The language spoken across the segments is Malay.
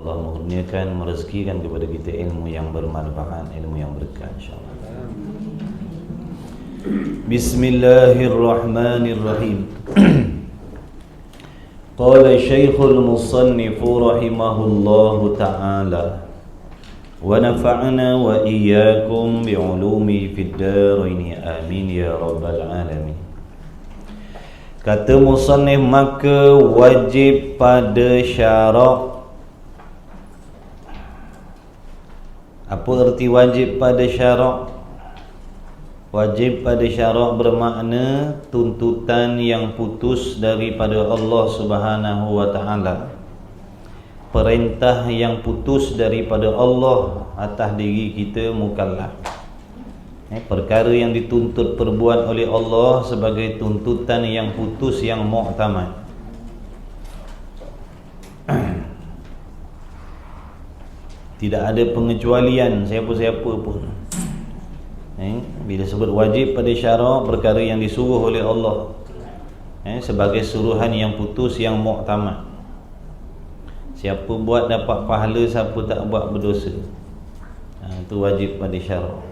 Allah mengurniakan, merezekikan kepada kita ilmu yang bermanfaat, ilmu yang berkah insya-Allah. Bismillahirrahmanirrahim. Qala Syekhul Musannif rahimahullahu ta'ala wa nafa'na wa iyyakum bi'ulumi fid dharain amin ya rabbal alamin. Kata musannif, maka wajib pada syarak. Apa erti wajib pada syarak? Wajib pada syarak bermakna tuntutan yang putus daripada Allah Subhanahu wa ta'ala, perintah yang putus daripada Allah atas diri kita mukallaf. Perkara yang dituntut perbuat oleh Allah sebagai tuntutan yang putus, yang mu'tamad. Tidak ada pengecualian siapa-siapa pun. Bila sebut wajib pada syarak, perkara yang disuruh oleh Allah sebagai suruhan yang putus, yang mu'tamad. Siapa buat dapat pahala, siapa tak buat berdosa. Itu wajib pada syarak.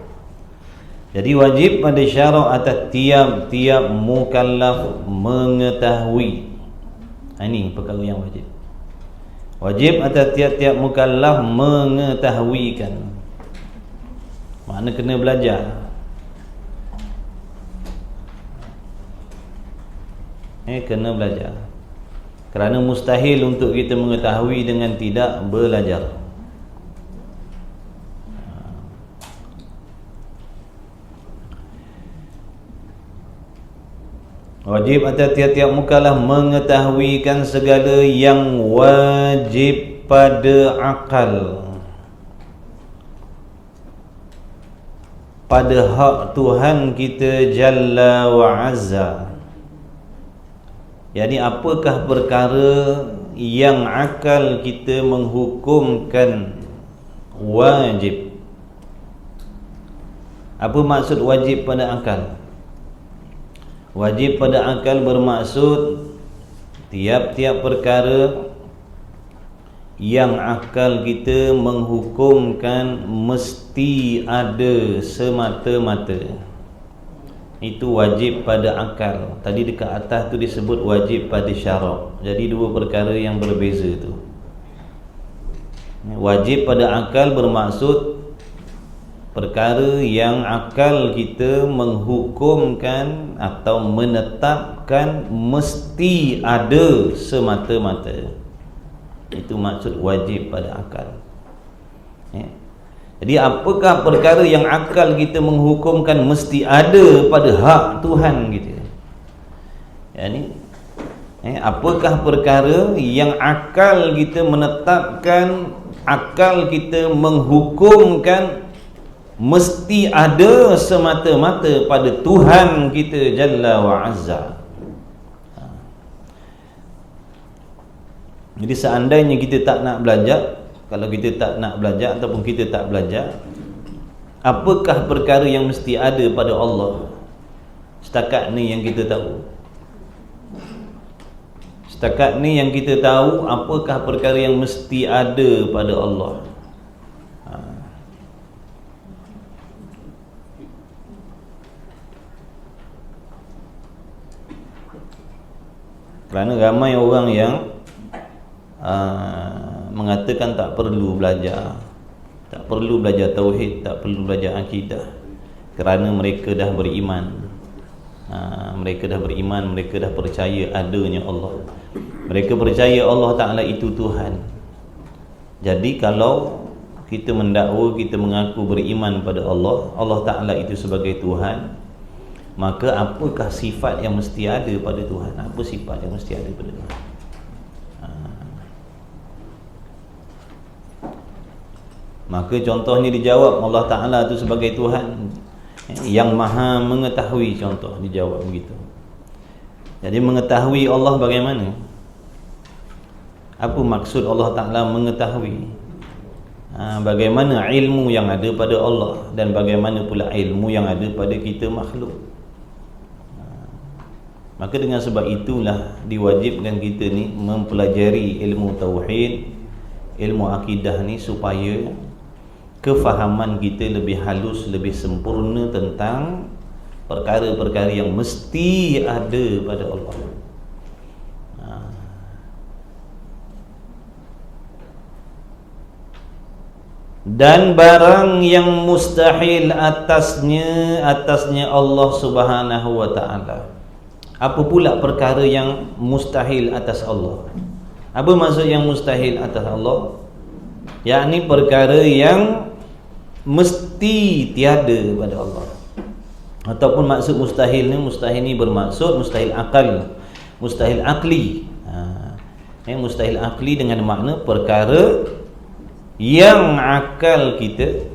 Jadi wajib pada syarak atas tiap-tiap mukallaf mengetahui. Ini perkara yang wajib. Wajib atas tiap-tiap mukallaf mengetahuikan. Makna kena belajar. Kena belajar. Kerana mustahil untuk kita mengetahui dengan tidak belajar. Wajib atas tiap-tiap mukallaf mengetahuikan segala yang wajib pada akal, pada hak Tuhan kita Jalla wa Azza. Yani apakah perkara yang akal kita menghukumkan wajib? Apa maksud wajib pada akal? Wajib pada akal bermaksud tiap-tiap perkara yang akal kita menghukumkan mesti ada semata-mata. Itu wajib pada akal. Tadi dekat atas tu disebut wajib pada syarak. Jadi dua perkara yang berbeza tu. Wajib pada akal bermaksud perkara yang akal kita menghukumkan atau menetapkan mesti ada semata-mata. Itu maksud wajib pada akal. Jadi apakah perkara yang akal kita menghukumkan mesti ada pada hak Tuhan kita? Apakah perkara yang akal kita menetapkan, akal kita menghukumkan mesti ada semata-mata pada Tuhan kita Jalla wa Azza. Jadi seandainya kita tak nak belajar, kalau kita tak nak belajar ataupun kita tak belajar, apakah perkara yang mesti ada pada Allah? Setakat ni yang kita tahu. Setakat ni yang kita tahu apakah perkara yang mesti ada pada Allah. Kerana ramai orang yang mengatakan tak perlu belajar, tak perlu belajar tauhid, tak perlu belajar akidah, kerana mereka dah beriman. Mereka dah beriman, mereka dah percaya adanya Allah. Mereka percaya Allah Ta'ala itu Tuhan. Jadi kalau kita mendakwa, kita mengaku beriman pada Allah, Allah Ta'ala itu sebagai Tuhan, maka apakah sifat yang mesti ada pada Tuhan? Apa sifat yang mesti ada pada Tuhan? Maka contohnya dijawab Allah Ta'ala itu sebagai Tuhan yang maha mengetahui. Contoh dijawab begitu. Jadi mengetahui Allah bagaimana? Apa maksud Allah Ta'ala mengetahui? Bagaimana ilmu yang ada pada Allah, dan bagaimana pula ilmu yang ada pada kita makhluk. Maka dengan sebab itulah diwajibkan kita ni mempelajari ilmu tauhid, ilmu akidah ni supaya kefahaman kita lebih halus, lebih sempurna tentang perkara-perkara yang mesti ada pada Allah. Dan barang yang mustahil atasnya Allah Subhanahu wa ta'ala. Apa pula perkara yang mustahil atas Allah? Apa maksud yang mustahil atas Allah? Yakni perkara yang mesti tiada pada Allah. Ataupun maksud mustahil ni bermaksud mustahil akal, mustahil akli. Mustahil akli dengan makna perkara yang akal kita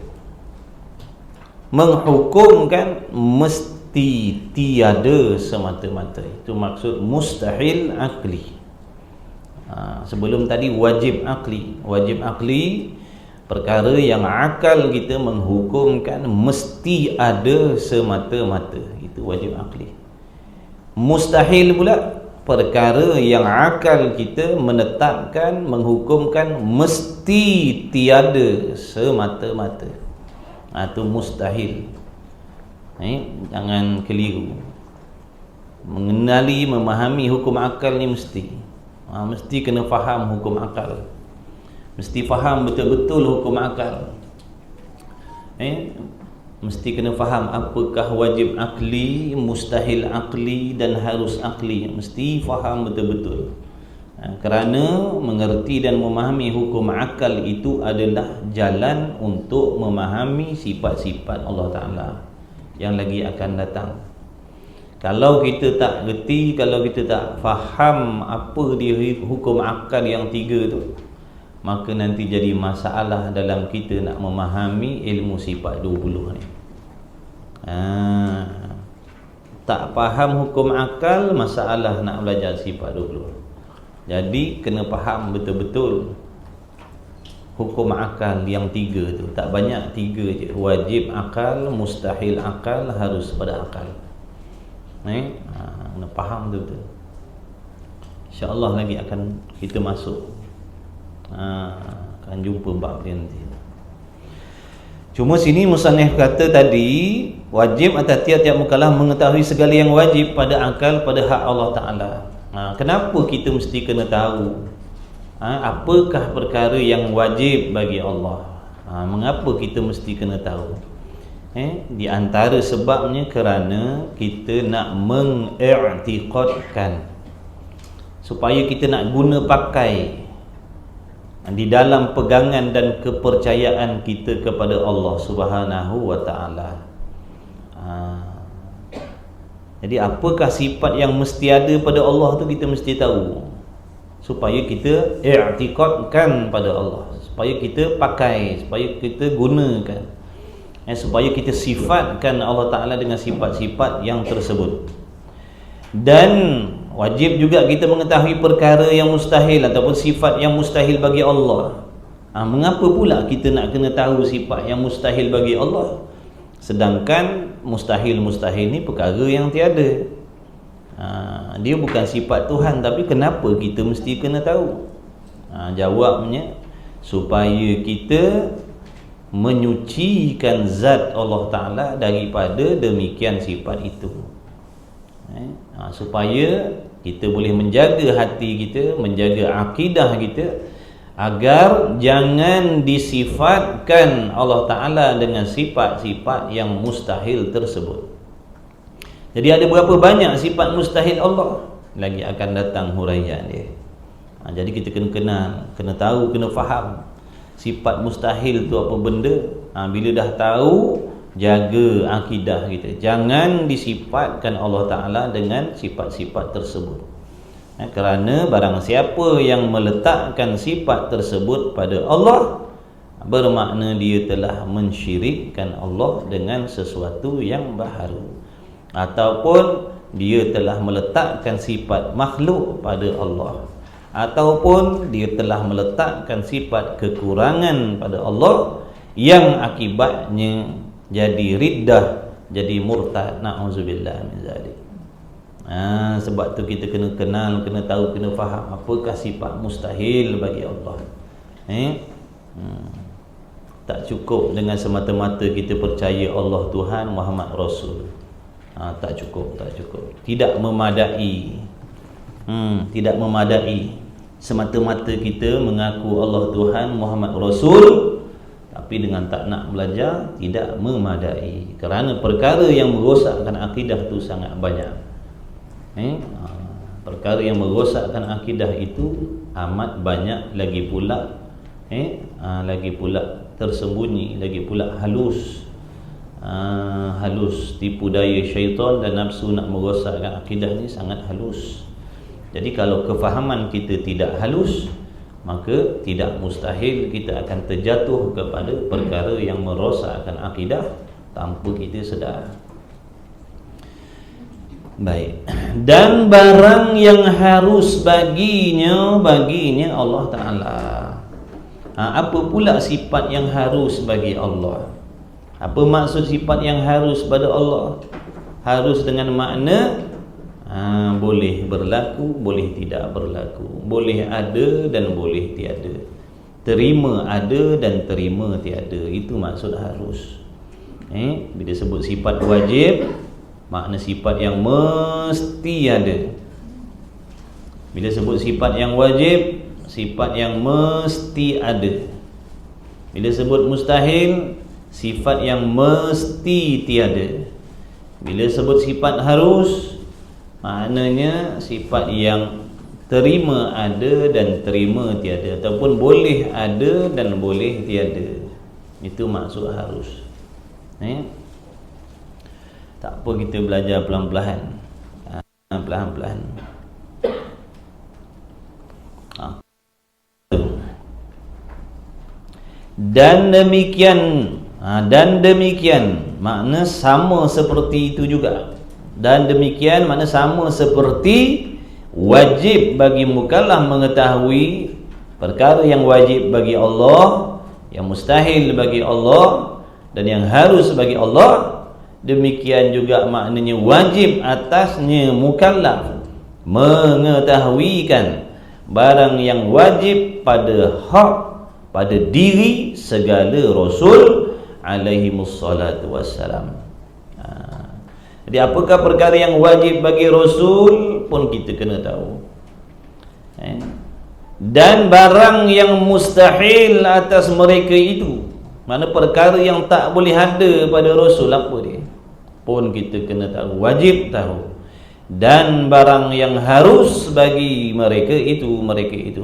menghukumkan mesti tiada semata-mata. Itu maksud mustahil akli. Sebelum tadi wajib akli. Wajib akli perkara yang akal kita menghukumkan mesti ada semata-mata. Itu wajib akli. Mustahil pula perkara yang akal kita menetapkan, menghukumkan mesti tiada semata-mata. Itu mustahil. Jangan keliru. Mengenali, memahami hukum akal ni mesti. Mesti kena faham hukum akal. Mesti faham betul-betul hukum akal. Mesti kena faham apakah wajib akli, mustahil akli dan harus akli. Mesti faham betul-betul. Kerana mengerti dan memahami hukum akal itu adalah jalan untuk memahami sifat-sifat Allah Ta'ala yang lagi akan datang. Kalau kita tak reti, kalau kita tak faham apa dia hukum akal yang tiga tu, maka nanti jadi masalah dalam kita nak memahami ilmu sifat 20 ni. Tak faham hukum akal, masalah nak belajar sifat 20. Jadi kena faham betul-betul hukum akal yang tiga tu. Tak banyak, tiga je. Wajib akal, mustahil akal, harus pada akal. Kena faham betul-betul. InsyaAllah lagi akan kita masuk, akan jumpa bab dia nanti. Cuma sini musannif kata tadi, wajib atas tiap-tiap mukallaf mengetahui segala yang wajib pada akal, pada hak Allah Ta'ala. Kenapa kita mesti kena tahu apakah perkara yang wajib bagi Allah? Mengapa kita mesti kena tahu? Di antara sebabnya kerana kita nak mengiktikadkan, supaya kita nak guna pakai di dalam pegangan dan kepercayaan kita kepada Allah Subhanahu wa ta'ala. Jadi apakah sifat yang mesti ada pada Allah tu kita mesti tahu, supaya kita i'tikadkan pada Allah, supaya kita pakai, supaya kita gunakan, supaya kita sifatkan Allah Ta'ala dengan sifat-sifat yang tersebut. Dan wajib juga kita mengetahui perkara yang mustahil ataupun sifat yang mustahil bagi Allah. Mengapa pula kita nak kena tahu sifat yang mustahil bagi Allah, sedangkan mustahil-mustahil ni perkara yang tiada? Dia bukan sifat Tuhan, tapi kenapa kita mesti kena tahu? Jawabnya, supaya kita menyucikan zat Allah Ta'ala daripada demikian sifat itu. Supaya kita boleh menjaga hati kita, menjaga akidah kita, agar jangan disifatkan Allah Ta'ala dengan sifat-sifat yang mustahil tersebut. Jadi ada berapa banyak sifat mustahil Allah, lagi akan datang huraian dia. Jadi kita kena kenal, kena tahu, kena faham sifat mustahil tu apa benda. Bila dah tahu, jaga akidah kita, jangan disifatkan Allah Ta'ala dengan sifat-sifat tersebut. Kerana barang siapa yang meletakkan sifat tersebut pada Allah, bermakna dia telah mensyirikkan Allah dengan sesuatu yang baharu, ataupun dia telah meletakkan sifat makhluk pada Allah, ataupun dia telah meletakkan sifat kekurangan pada Allah yang akibatnya jadi riddah, jadi murtad. Na'udzubillah min zalik. Sebab tu kita kena kenal, kena tahu, kena faham apakah sifat mustahil bagi Allah. Tak cukup dengan semata-mata kita percaya Allah Tuhan, Muhammad Rasul. Tak cukup. Tidak memadai. Tidak memadai semata-mata kita mengaku Allah Tuhan, Muhammad Rasul, tapi dengan tak nak belajar tidak memadai. Kerana perkara yang merosakkan akidah itu sangat banyak. Perkara yang merosakkan akidah itu amat banyak, lagi pula tersembunyi, lagi pula halus. Halus, tipu daya syaitan dan nafsu nak merosakkan akidah ni sangat halus. Jadi kalau kefahaman kita tidak halus, maka tidak mustahil kita akan terjatuh kepada perkara yang merosakkan akidah tanpa kita sedar. Baik. Dan barang yang harus baginya Allah Ta'ala. Apa pula sifat yang harus bagi Allah? Apa maksud sifat yang harus pada Allah? Harus dengan makna boleh berlaku, boleh tidak berlaku, boleh ada dan boleh tiada, terima ada dan terima tiada. Itu maksud harus. Bila sebut sifat wajib, makna sifat yang mesti ada. Bila sebut sifat yang wajib, sifat yang mesti ada. Bila sebut mustahil, sifat yang mesti tiada. Bila sebut sifat harus, maknanya sifat yang terima ada dan terima tiada, ataupun boleh ada dan boleh tiada. Itu maksud harus. Tak apa, kita belajar pelan-pelan. Pelan-pelan. Dan demikian makna sama seperti itu juga. Dan demikian makna sama seperti wajib bagi mukallaf mengetahui perkara yang wajib bagi Allah, yang mustahil bagi Allah, dan yang harus bagi Allah. Demikian juga maknanya wajib atasnya mukallaf mengetahuikan barang yang wajib pada hak, pada diri segala Rasul alaihimussalatu wassalam. Jadi apakah perkara yang wajib bagi Rasul pun kita kena tahu. Dan barang yang mustahil atas mereka itu, mana perkara yang tak boleh ada pada Rasul, apa dia, pun kita kena tahu, wajib tahu. Dan barang yang harus bagi mereka itu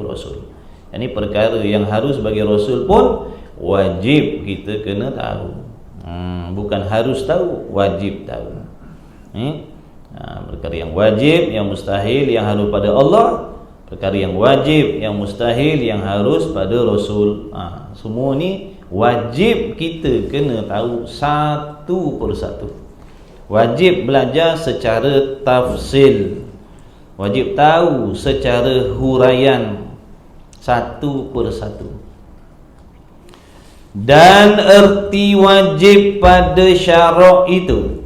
Rasul. Ini perkara yang harus bagi Rasul pun wajib kita kena tahu. Bukan harus tahu, wajib tahu. Perkara yang wajib, yang mustahil, yang harus pada Allah. Perkara yang wajib, yang mustahil, yang harus pada Rasul. Semua ni wajib kita kena tahu satu persatu. Wajib belajar secara tafsil, wajib tahu secara huraian satu persatu. Dan erti wajib pada syarak itu,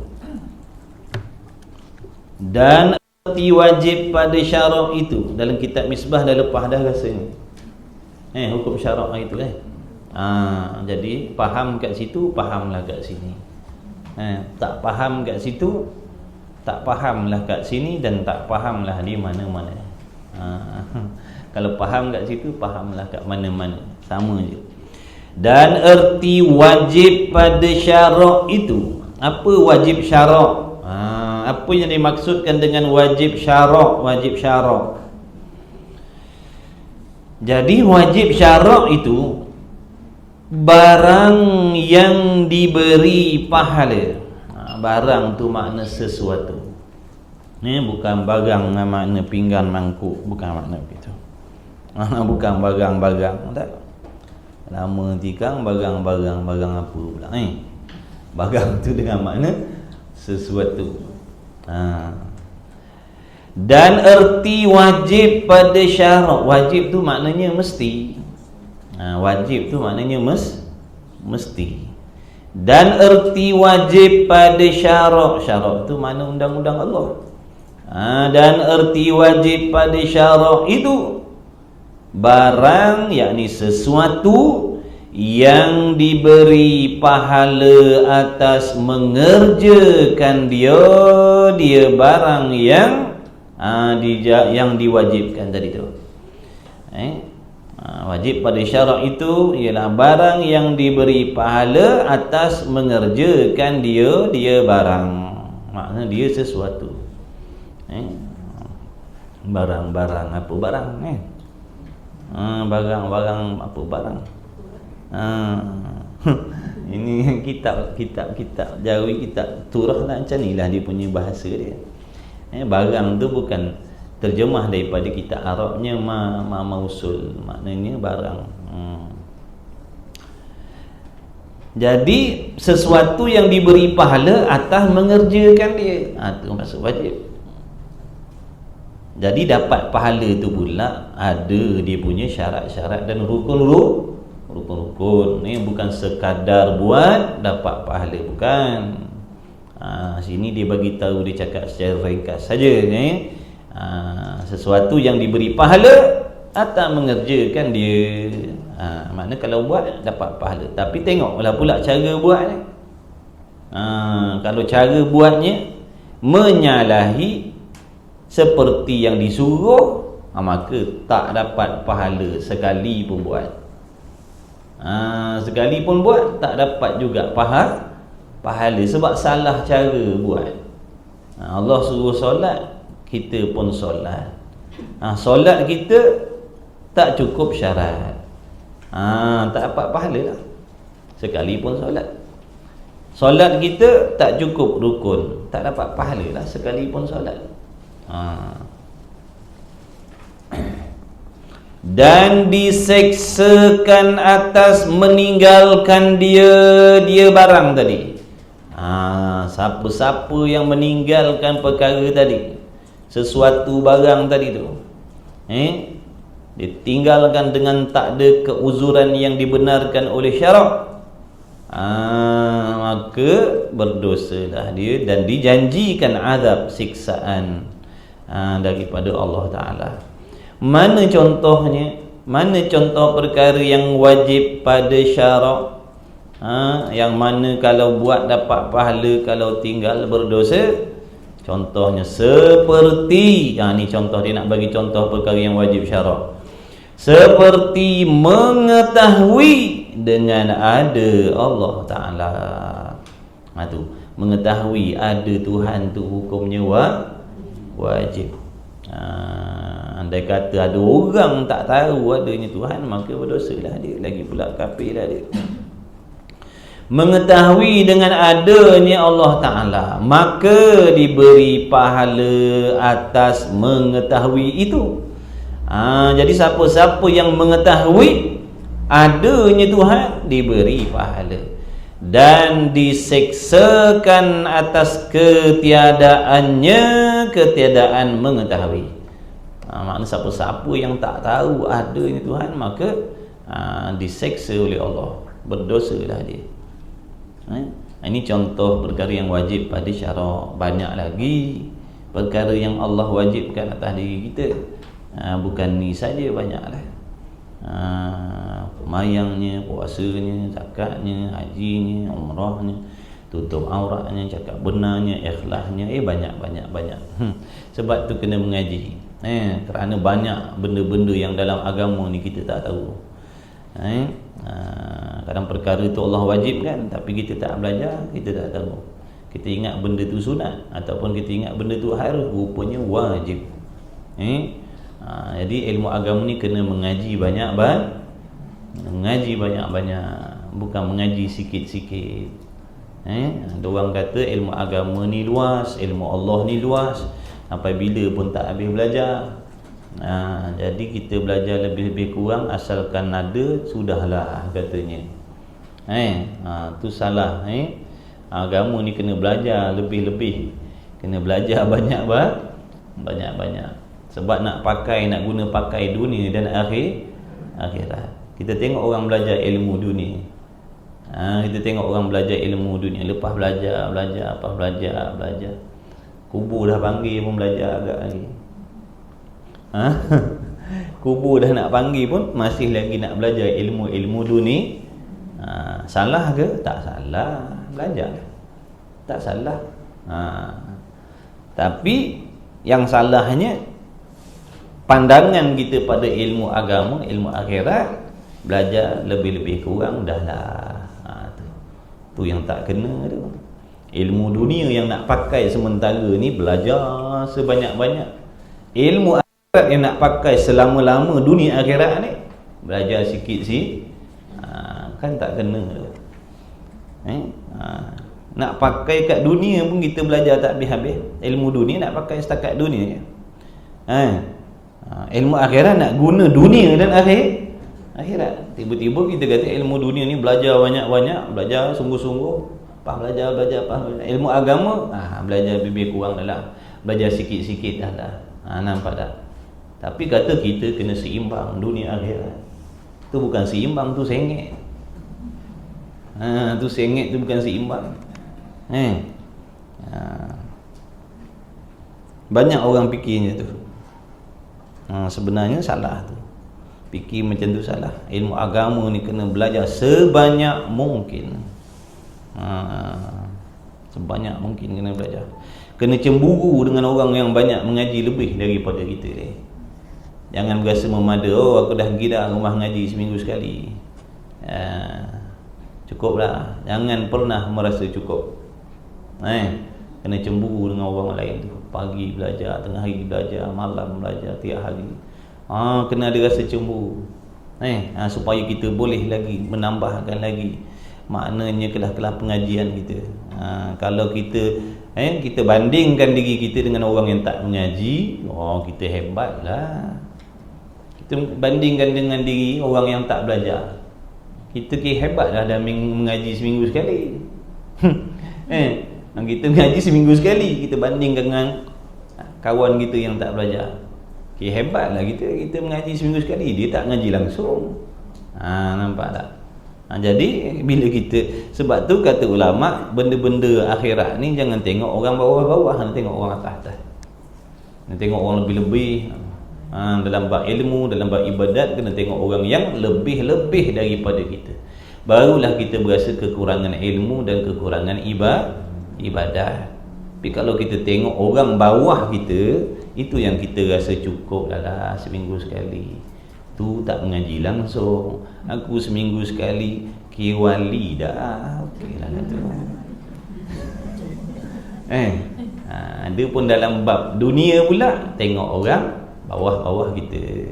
dan erti wajib pada syarak itu dalam kitab Misbah dah lepas dah rasanya. Hukum syarak itu jadi faham kat situ, fahamlah kat sini. Tak faham kat situ, tak fahamlah kat sini, dan tak fahamlah di mana-mana. Kalau faham kat situ, fahamlah kat mana-mana, sama je. Dan erti wajib pada syarak itu. Apa wajib syarak? Apa yang dimaksudkan dengan wajib syarak? Wajib syarak, jadi wajib syarak itu barang yang diberi pahala. Barang tu makna sesuatu. Ni bukan barang makna pinggan mangkuk, bukan makna begitu. Bukan barang-barang, tak. Nama tikang barang-barang apa pula. Barang tu dengan makna sesuatu. Dan erti wajib pada syarak. Wajib tu maknanya mesti. Wajib tu maknanya mesti. Dan erti wajib pada syarak. Syarak tu makna undang-undang Allah. Dan erti wajib pada syarak itu barang, yakni sesuatu yang diberi pahala atas mengerjakan dia barang yang yang diwajibkan tadi tu. Wajib pada syarak itu ialah barang yang diberi pahala atas mengerjakan dia barang. Maknanya dia sesuatu. Barang-barang apa barang barang-barang apa barang. Ini kitab Jawi, kitab Turah lah, macam ni lah dia punya bahasa dia. Barang tu bukan terjemah daripada kitab Arabnya mausul, maknanya barang. Jadi sesuatu yang diberi pahala atas mengerjakan dia, itu maksud wajib. Jadi dapat pahala tu pula ada dia punya syarat-syarat dan rukun-rukun. Ni bukan sekadar buat dapat pahala, bukan. Sini dia bagi tahu, dia cakap secara ringkas saja ni. Sesuatu yang diberi pahala atas mengerjakan dia. Makna kalau buat dapat pahala, tapi tengoklah pula cara buat ni. Kalau cara buatnya menyalahi seperti yang disuruh, maka tak dapat pahala sekali pun buat. Sekali pun buat tak dapat juga pahala sebab salah cara buat. Allah suruh solat, kita pun solat. Solat kita tak cukup syarat, tak dapat pahala lah sekali pun solat. Solat kita tak cukup rukun, tak dapat pahala lah sekali pun solat. Dan diseksakan atas meninggalkan dia barang tadi. Siapa-siapa yang meninggalkan perkara tadi, sesuatu barang tadi tu, ditinggalkan dengan tak ada keuzuran yang dibenarkan oleh syarak, maka berdosalah dia dan dijanjikan azab, siksaan daripada Allah Ta'ala. Mana contohnya? Mana contoh perkara yang wajib pada syarak, yang mana kalau buat dapat pahala, kalau tinggal berdosa? Contohnya seperti, ni contoh dia nak bagi contoh perkara yang wajib syarak. Seperti mengetahui dengan ada Allah Ta'ala. Tu mengetahui ada Tuhan tu hukumnya wajib. Andai kata ada orang tak tahu adanya Tuhan, maka berdosalah dia, lagi pula kafirlah dia. Mengetahui dengan adanya Allah Ta'ala, maka diberi pahala atas mengetahui itu. Jadi siapa-siapa yang mengetahui adanya Tuhan diberi pahala, dan diseksakan atas ketiadaan mengetahui. Maknanya siapa-siapa yang tak tahu adanya Tuhan, maka diseksa oleh Allah, berdosalah dia. Ini contoh perkara yang wajib pada syarak. Banyak lagi perkara yang Allah wajibkan atas diri kita. Bukan ni saja, banyaklah. Mayangnya, puasanya, zakatnya, hajinya, umrahnya, tutup auratnya, cakap benarnya, ikhlasnya, banyak. Sebab tu kena mengaji. Kerana banyak benda-benda yang dalam agama ni kita tak tahu. Kadang perkara tu Allah wajibkan, tapi kita tak belajar, kita tak tahu. Kita ingat benda tu sunat, ataupun kita ingat benda tu harus, rupanya wajib. Jadi ilmu agama ni kena mengaji banyak-banyak, bukan mengaji sikit-sikit. Ada orang kata ilmu agama ni luas, ilmu Allah ni luas, sampai bila pun tak habis belajar. Jadi kita belajar lebih-lebih kurang, asalkan ada, sudahlah katanya. Tu salah. Agama ni kena belajar lebih-lebih, kena belajar banyak-banyak. Sebab nak guna pakai dunia dan akhirat. Kita tengok orang belajar ilmu dunia, kita tengok orang belajar ilmu dunia, lepas belajar, kubur dah panggil pun belajar agak lagi. kubur dah nak panggil pun masih lagi nak belajar ilmu-ilmu dunia. Salah ke? Tak salah, belajar. Tak salah. Tapi yang salahnya pandangan kita pada ilmu agama, ilmu akhirat, belajar lebih-lebih kurang dah lah. Tu yang tak kena tu. Ilmu dunia yang nak pakai sementara ni belajar sebanyak-banyak. Ilmu akhirat yang nak pakai selama-lama dunia akhirat ni belajar sikit kan tak kena tu. Nak pakai kat dunia pun kita belajar tak habis-habis. Ilmu dunia nak pakai setakat dunia je. Ilmu akhirat nak guna dunia dan akhirat. Tiba-tiba kita kata ilmu dunia ni belajar banyak-banyak, belajar sungguh-sungguh, belajar. Ilmu agama belajar lebih kurang dah lah. Belajar sikit-sikit dah lah. Nampak tak? Tapi kata kita kena seimbang dunia akhirat. Tu bukan seimbang, tu sengit. Tu sengit, tu bukan seimbang. Banyak orang fikirnya tu. Sebenarnya salah tu. Fikir macam tu salah. Ilmu agama ni kena belajar sebanyak mungkin. Sebanyak mungkin kena belajar. Kena cemburu dengan orang yang banyak mengaji lebih daripada kita ni. Jangan berasa memada, aku dah pergi dah rumah ngaji seminggu sekali. Cukuplah. Jangan pernah merasa cukup. Kena cemburu dengan orang lain tu. Pagi belajar, tengah hari belajar, malam belajar, tiap hari. Kena ada rasa cemburu. Supaya kita boleh lagi menambahkan lagi maknanya kelas-kelas pengajian kita. Kalau kita kita bandingkan diri kita dengan orang yang tak mengaji, kita hebatlah. Kita bandingkan dengan diri orang yang tak belajar, kita hebatlah dah mengaji seminggu sekali. Kita mengaji seminggu sekali, kita bandingkan dengan kawan kita yang tak belajar. Hebatlah kita mengaji seminggu sekali, dia tak mengaji langsung. Nampak tak? Jadi bila kita, sebab tu kata ulama, benda-benda akhirat ni jangan tengok orang bawah-bawah, nak tengok orang atas-atas. Nak tengok orang lebih-lebih. Dalam bab ilmu, dalam bab ibadat, kena tengok orang yang lebih-lebih daripada kita. Barulah kita berasa kekurangan ilmu dan kekurangan ibadat. Tapi kalau kita tengok orang bawah kita, itu yang kita rasa cukup lah seminggu sekali. Tu tak mengaji langsung, aku seminggu sekali kiwali dah. Okeylah tu. Dia pun dalam bab dunia pula tengok orang bawah-bawah kita.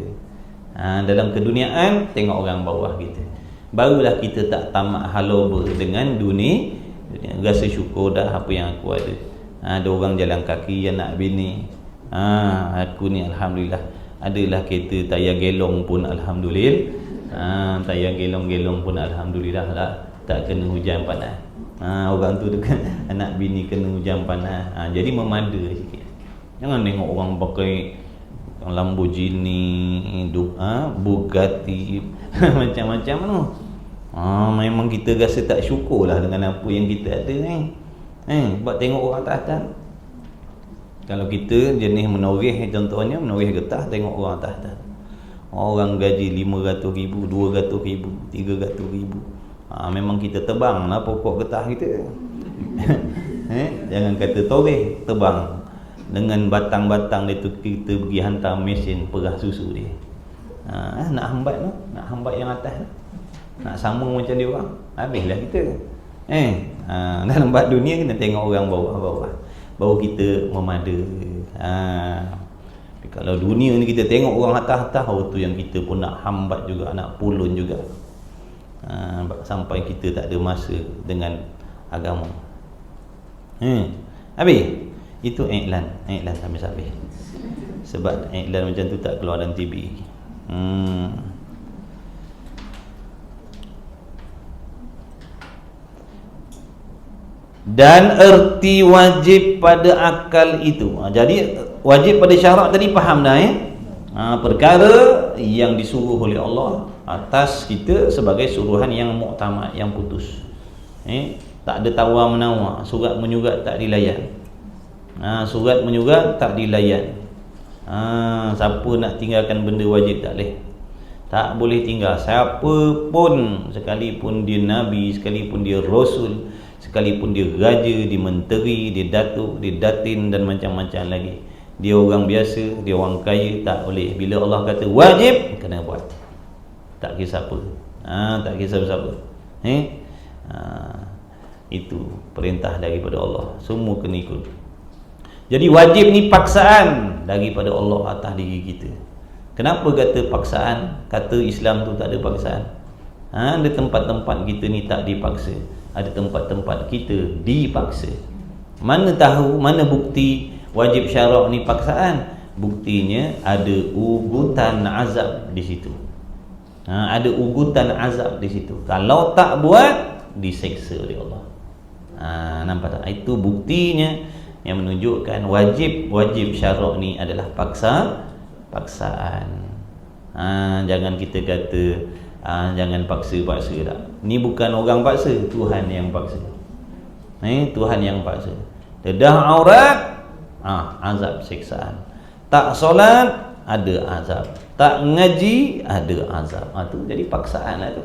Dalam keduniaan tengok orang bawah kita. Barulah kita tak tamak haloba dengan dunia, rasa syukur dah apa yang aku ada. Ada orang jalan kaki, anak bini. Aku ni alhamdulillah, adalah kereta tayar gelong pun alhamdulillah. Tayar gelong-gelong pun alhamdulillah lah, tak kena hujan panas. Orang tu dekat anak bini kena hujan panas. Jadi memada sikit. Jangan tengok orang pakai Lamborghini, Bugatti macam-macam tu. Memang kita rasa tak syukur lah dengan apa yang kita ada ni. Sebab tengok orang atas-atas. Kalau kita jenis menoreh, contohnya menoreh getah, tengok orang atas-atas. Orang gaji 500,000, 200,000, 300,000. Memang kita tebang lah pokok getah kita. Jangan kata toreh, tebang. Dengan batang-batang dia tu kita pergi hantar mesin perah susu dia. Nak hambat tu, nak hambat yang atas tu, nak sama macam dia orang, habislah kita. Dalam bab dunia kena tengok orang bawah-bawah, baru kita memada. Tapi kalau dunia ni kita tengok orang atas-atas, tu yang kita pun nak hambat juga, nak pulun juga. Sampai kita tak ada masa dengan agama. Habis. Itu iklan sampai-sampai. Sebab iklan macam tu tak keluar dalam TV. Dan erti wajib pada akal itu. Jadi wajib pada syarak tadi faham dah perkara yang disuruh oleh Allah atas kita sebagai suruhan yang muktamad, yang putus. Tak ada tawar menawar, surat menyurat tak dilayan. Surat menyurat tak dilayan. Siapa nak tinggalkan benda wajib tak boleh. Tak boleh tinggal. Siapa pun, sekalipun dia Nabi, sekalipun dia Rasul, sekalipun dia raja, dia menteri, dia datuk, dia datin dan macam-macam lagi. Dia orang biasa, dia orang kaya, tak boleh. Bila Allah kata wajib, kena buat. Tak kisah apa. Tak kisah siapa. Itu perintah daripada Allah. Semua kena ikut. Jadi wajib ni paksaan daripada Allah atas diri kita. Kenapa kata paksaan? Kata Islam tu tak ada paksaan. Ada tempat-tempat kita ni tak dipaksa. Ada tempat-tempat kita dipaksa. Mana tahu, mana bukti wajib syarak ni paksaan? Buktinya ada ugutan azab di situ. Ada ugutan azab di situ. Kalau tak buat, diseksa oleh Allah. Nampak tak? Itu buktinya yang menunjukkan wajib syarak ni adalah paksaan. Jangan kita kata jangan paksa tak. Ni bukan orang paksa, Tuhan yang paksa. Tuhan yang paksa. Dedah aurat, azab siksaan. Tak solat, ada azab. Tak ngaji, ada azab. Tu jadi paksaan lah tu.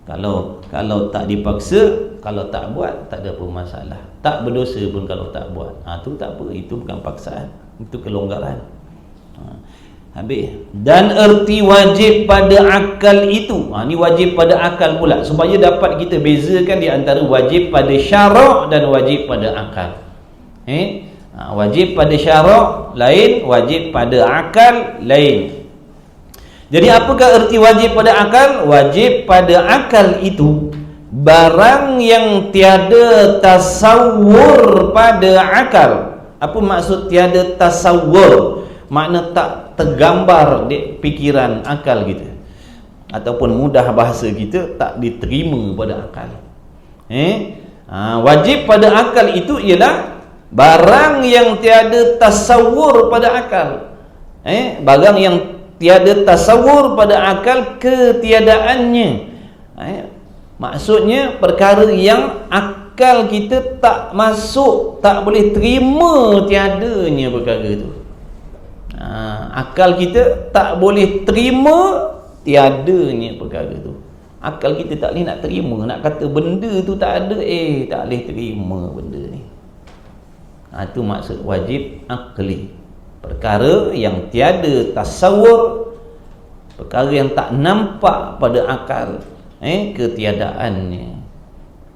Kalau tak dipaksa, kalau tak buat, tak ada apa masalah. Tak berdosa pun kalau tak buat. Tu tak apa, itu bukan paksaan, itu kelonggaran. Habis. Dan erti wajib pada akal itu, ni wajib pada akal pula, supaya dapat kita bezakan di antara wajib pada syarak dan wajib pada akal. Wajib pada syarak lain, wajib pada akal lain. Jadi apakah erti wajib pada akal? Wajib pada akal itu barang yang tiada tasawur pada akal. Apa maksud tiada tasawur? Makna tak tergambar di pikiran akal kita, ataupun mudah bahasa kita, tak diterima pada akal. Wajib pada akal itu ialah barang yang tiada tasawur pada akal. Barang yang tiada tasawur pada akal ketiadaannya. Maksudnya perkara yang akal kita tak masuk, tak boleh terima tiadanya perkara itu. Akal kita tak boleh terima tiadanya perkara itu. Akal kita tak boleh nak terima, nak kata benda tu tak ada, tak boleh terima benda ni. Itu maksud wajib akli. Perkara yang tiada tasawur, perkara yang tak nampak pada akal ketiadaannya.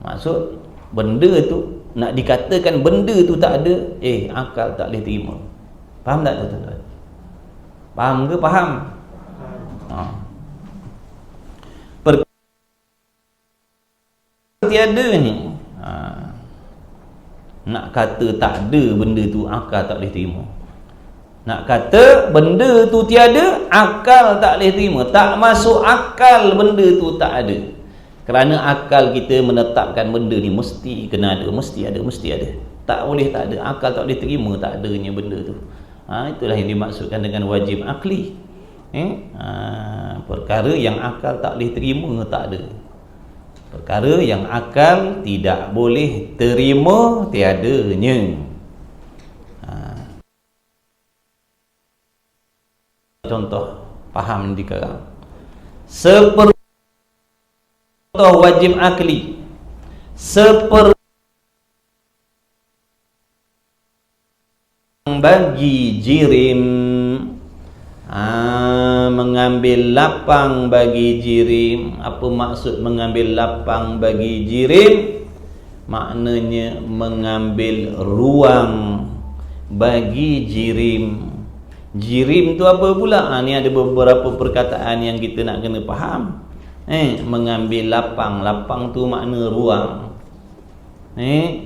Maksud benda tu, nak dikatakan benda tu tak ada, akal tak boleh terima. Faham tak tuan-tuan? Faham ke? Faham? Tiada ni, nak kata tak ada benda tu, akal tak boleh terima. Nak kata benda tu tiada, akal tak boleh terima. Tak masuk akal benda tu tak ada. Kerana akal kita menetapkan benda ni mesti kena ada, mesti ada. Tak boleh tak ada. Akal tak boleh terima tak adanya benda tu. Itulah yang dimaksudkan dengan wajib akli. Perkara yang akal tak boleh terima tak ada. Perkara yang akal tidak boleh terima tiadanya. Contoh faham di sekarang. Seperti contoh wajib akli, seperti bagi jirim, mengambil lapang bagi jirim. Apa maksud mengambil lapang bagi jirim? Maknanya mengambil ruang bagi jirim. Jirim tu apa pula? Ni ada beberapa perkataan yang kita nak kena faham. Mengambil lapang. Lapang tu makna ruang.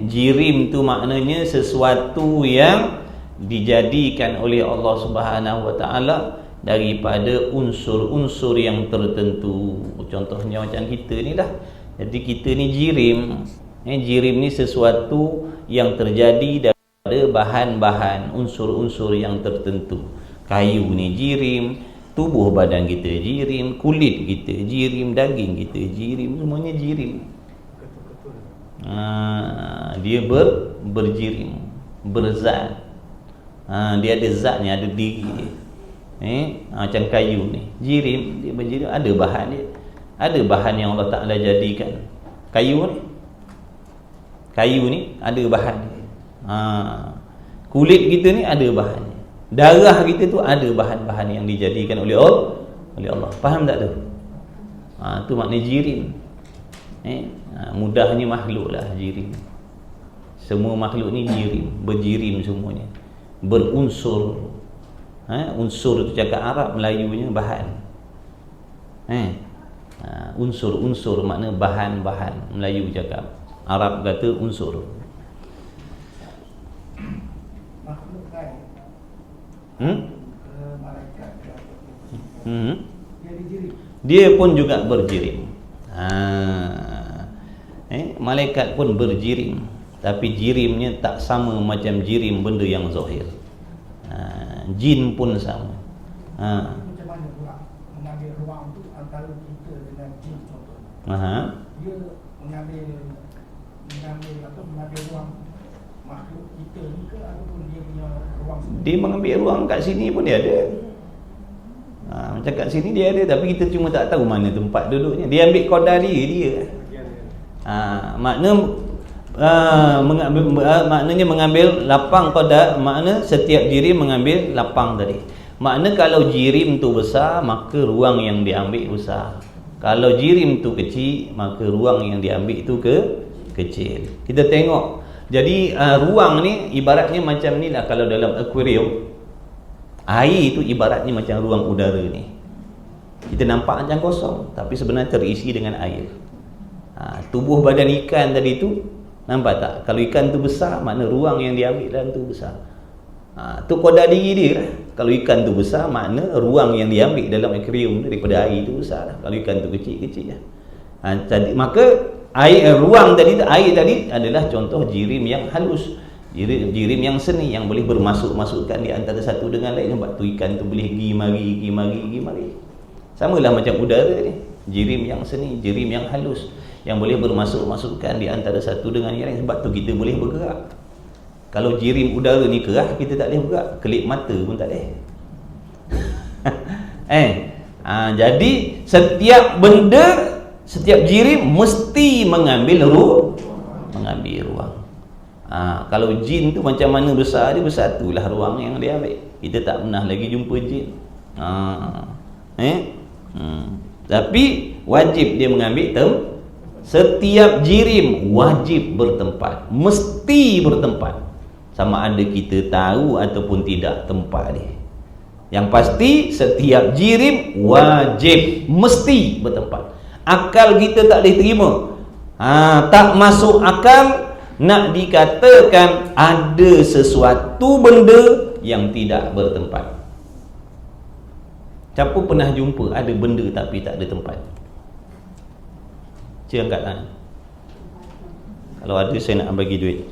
Jirim tu maknanya sesuatu yang dijadikan oleh Allah Subhanahu Wa Taala daripada unsur-unsur yang tertentu. Contohnya macam kita ni lah. Jadi kita ni jirim. Jirim ni sesuatu yang terjadi ada bahan-bahan, unsur-unsur yang tertentu. Kayu ni jirim, tubuh badan kita jirim, kulit kita jirim, daging kita jirim, semuanya jirim. Dia berjirim, berzat. Dia ada zatnya, ada diri dia. Macam kayu ni, jirim, dia berjirim, ada bahan dia. Ada bahan yang Allah Ta'ala jadikan. Kayu ni ada bahan dia. Kulit kita ni ada bahan dia. Darah kita tu ada bahan-bahan yang dijadikan oleh Allah. Faham tak tu? Tu makna jirim. Mudahnya makhluk lah jirim. Semua makhluk ni jirim, berjirim semuanya, berunsur. Unsur tu cakap Arab, Melayunya bahan. Unsur makna bahan-bahan, Melayu cakap, Arab kata unsur. Makhluk lain, malaikat, dia dijirim. Dia pun juga berjirim. Malaikat pun berjirim, tapi jirimnya tak sama macam jirim benda yang zahir. Jin pun sama. Macam mana pula mengambil ruang tu antara kita dengan jin contohnya? Dia mengambil ruang makhluk kita ni ke, ataupun dia punya ruang sendiri? Dia mengambil ruang kat sini pun dia ada. Macam kat sini dia ada, tapi kita cuma tak tahu mana tempat duduknya. Dia ambil qadar dia. Maknanya mengambil lapang qadar, makna setiap jirim mengambil lapang tadi. Makna kalau jirim tu besar, maka ruang yang diambil besar. Kalau jirim tu kecil, maka ruang yang diambil tu kecil. Kita tengok. Jadi ruang ni ibaratnya macam ni lah. Kalau dalam akuarium, air tu ibaratnya macam ruang udara ni. Kita nampak macam kosong, tapi sebenarnya terisi dengan air. Tubuh badan ikan tadi tu, nampak tak? Kalau ikan tu besar, makna ruang yang diambil dalam tu besar. Tu qadar diri dia lah. Kalau ikan tu besar, makna ruang yang diambil dalam akuarium daripada air tu besar lah. Kalau ikan tu kecil-kecil lah. Maka ruang tadi, air tadi adalah contoh jirim yang halus, jirim yang seni, yang boleh bermasuk-masukkan di antara satu dengan lain. Sebab tu ikan tu boleh pergi mari. Samalah macam udara ni, jirim yang seni, jirim yang halus, yang boleh bermasuk-masukkan di antara satu dengan yang lain. Sebab tu kita boleh bergerak. Kalau jirim udara ni kerah, kita tak boleh bergerak. Kelip mata pun tak boleh. Jadi setiap benda, setiap jirim mesti mengambil ruang. Kalau jin tu macam mana besar dia, besar itulah ruang yang dia ambil. Kita tak pernah lagi jumpa jin. Tapi wajib dia mengambil setiap jirim wajib bertempat, mesti bertempat. Sama ada kita tahu ataupun tidak tempat dia. Yang pasti setiap jirim wajib, mesti bertempat. Akal kita tak boleh terima. Tak masuk akal nak dikatakan ada sesuatu benda yang tidak bertempat. Siapa pernah jumpa ada benda tapi tak ada tempat? Cik angkat tangan. Kalau ada, saya nak bagi duit.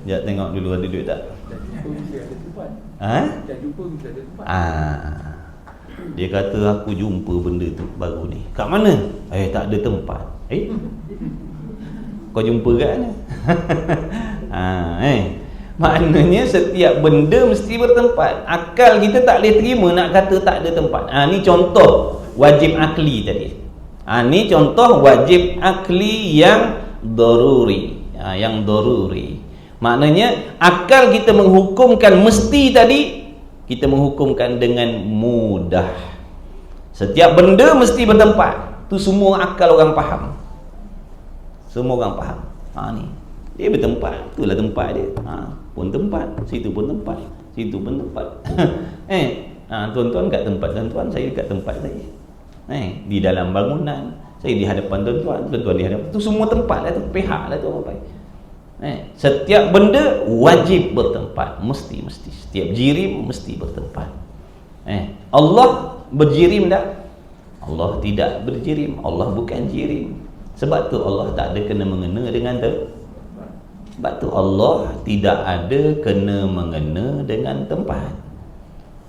Sekejap tengok dulu ada duit tak? Dah jumpa mesti ada tempat. Dia kata aku jumpa benda tu baru ni. Kat mana? Tak ada tempat. Kau jumpa kat mana? Maknanya setiap benda mesti bertempat. Akal kita tak boleh terima nak kata tak ada tempat. Ni contoh wajib akli tadi. Ni contoh wajib akli yang daruri. Yang daruri. Maknanya akal kita menghukumkan mesti tadi, kita menghukumkan dengan mudah. Setiap benda mesti bertempat. Tu semua akal orang faham. Semua orang faham. Ni dia bertempat, itulah tempat dia. Pun tempat, situ pun tempat, situ pun tempat. Tuan-tuan kat tempat tuan-tuan, saya kat tempat saya. Di dalam bangunan, saya di hadapan tuan-tuan, tuan-tuan di hadapan. Tu semua tempat lah tu, pihak lah tu apa. Setiap benda wajib bertempat, mesti. Setiap jirim mesti bertempat. Allah berjirim tak? Allah tidak berjirim. Allah bukan jirim. Sebab tu Allah tak ada kena-mengena dengan sebab tu Allah tidak ada kena-mengena dengan tempat,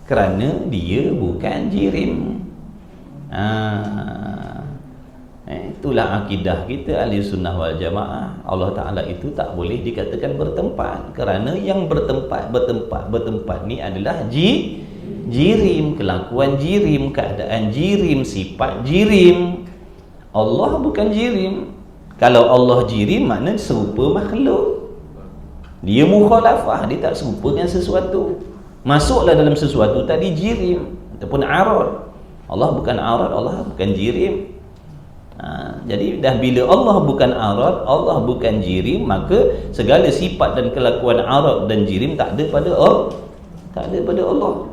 kerana dia bukan jirim. itulah akidah kita ahli sunnah wal jamaah. Allah Ta'ala itu tak boleh dikatakan bertempat, kerana yang bertempat ni adalah jirim, kelakuan jirim, keadaan jirim, sifat jirim. Allah bukan jirim. Kalau Allah jirim, maknanya serupa makhluk. Dia mukhalafah, dia tak serupa dengan sesuatu. Masuklah dalam sesuatu tadi jirim ataupun arad. Allah bukan arad, Allah bukan jirim. Jadi dah bila Allah bukan arad, Allah bukan jirim, maka segala sifat dan kelakuan arad dan jirim tak ada pada Allah. Tak ada pada Allah.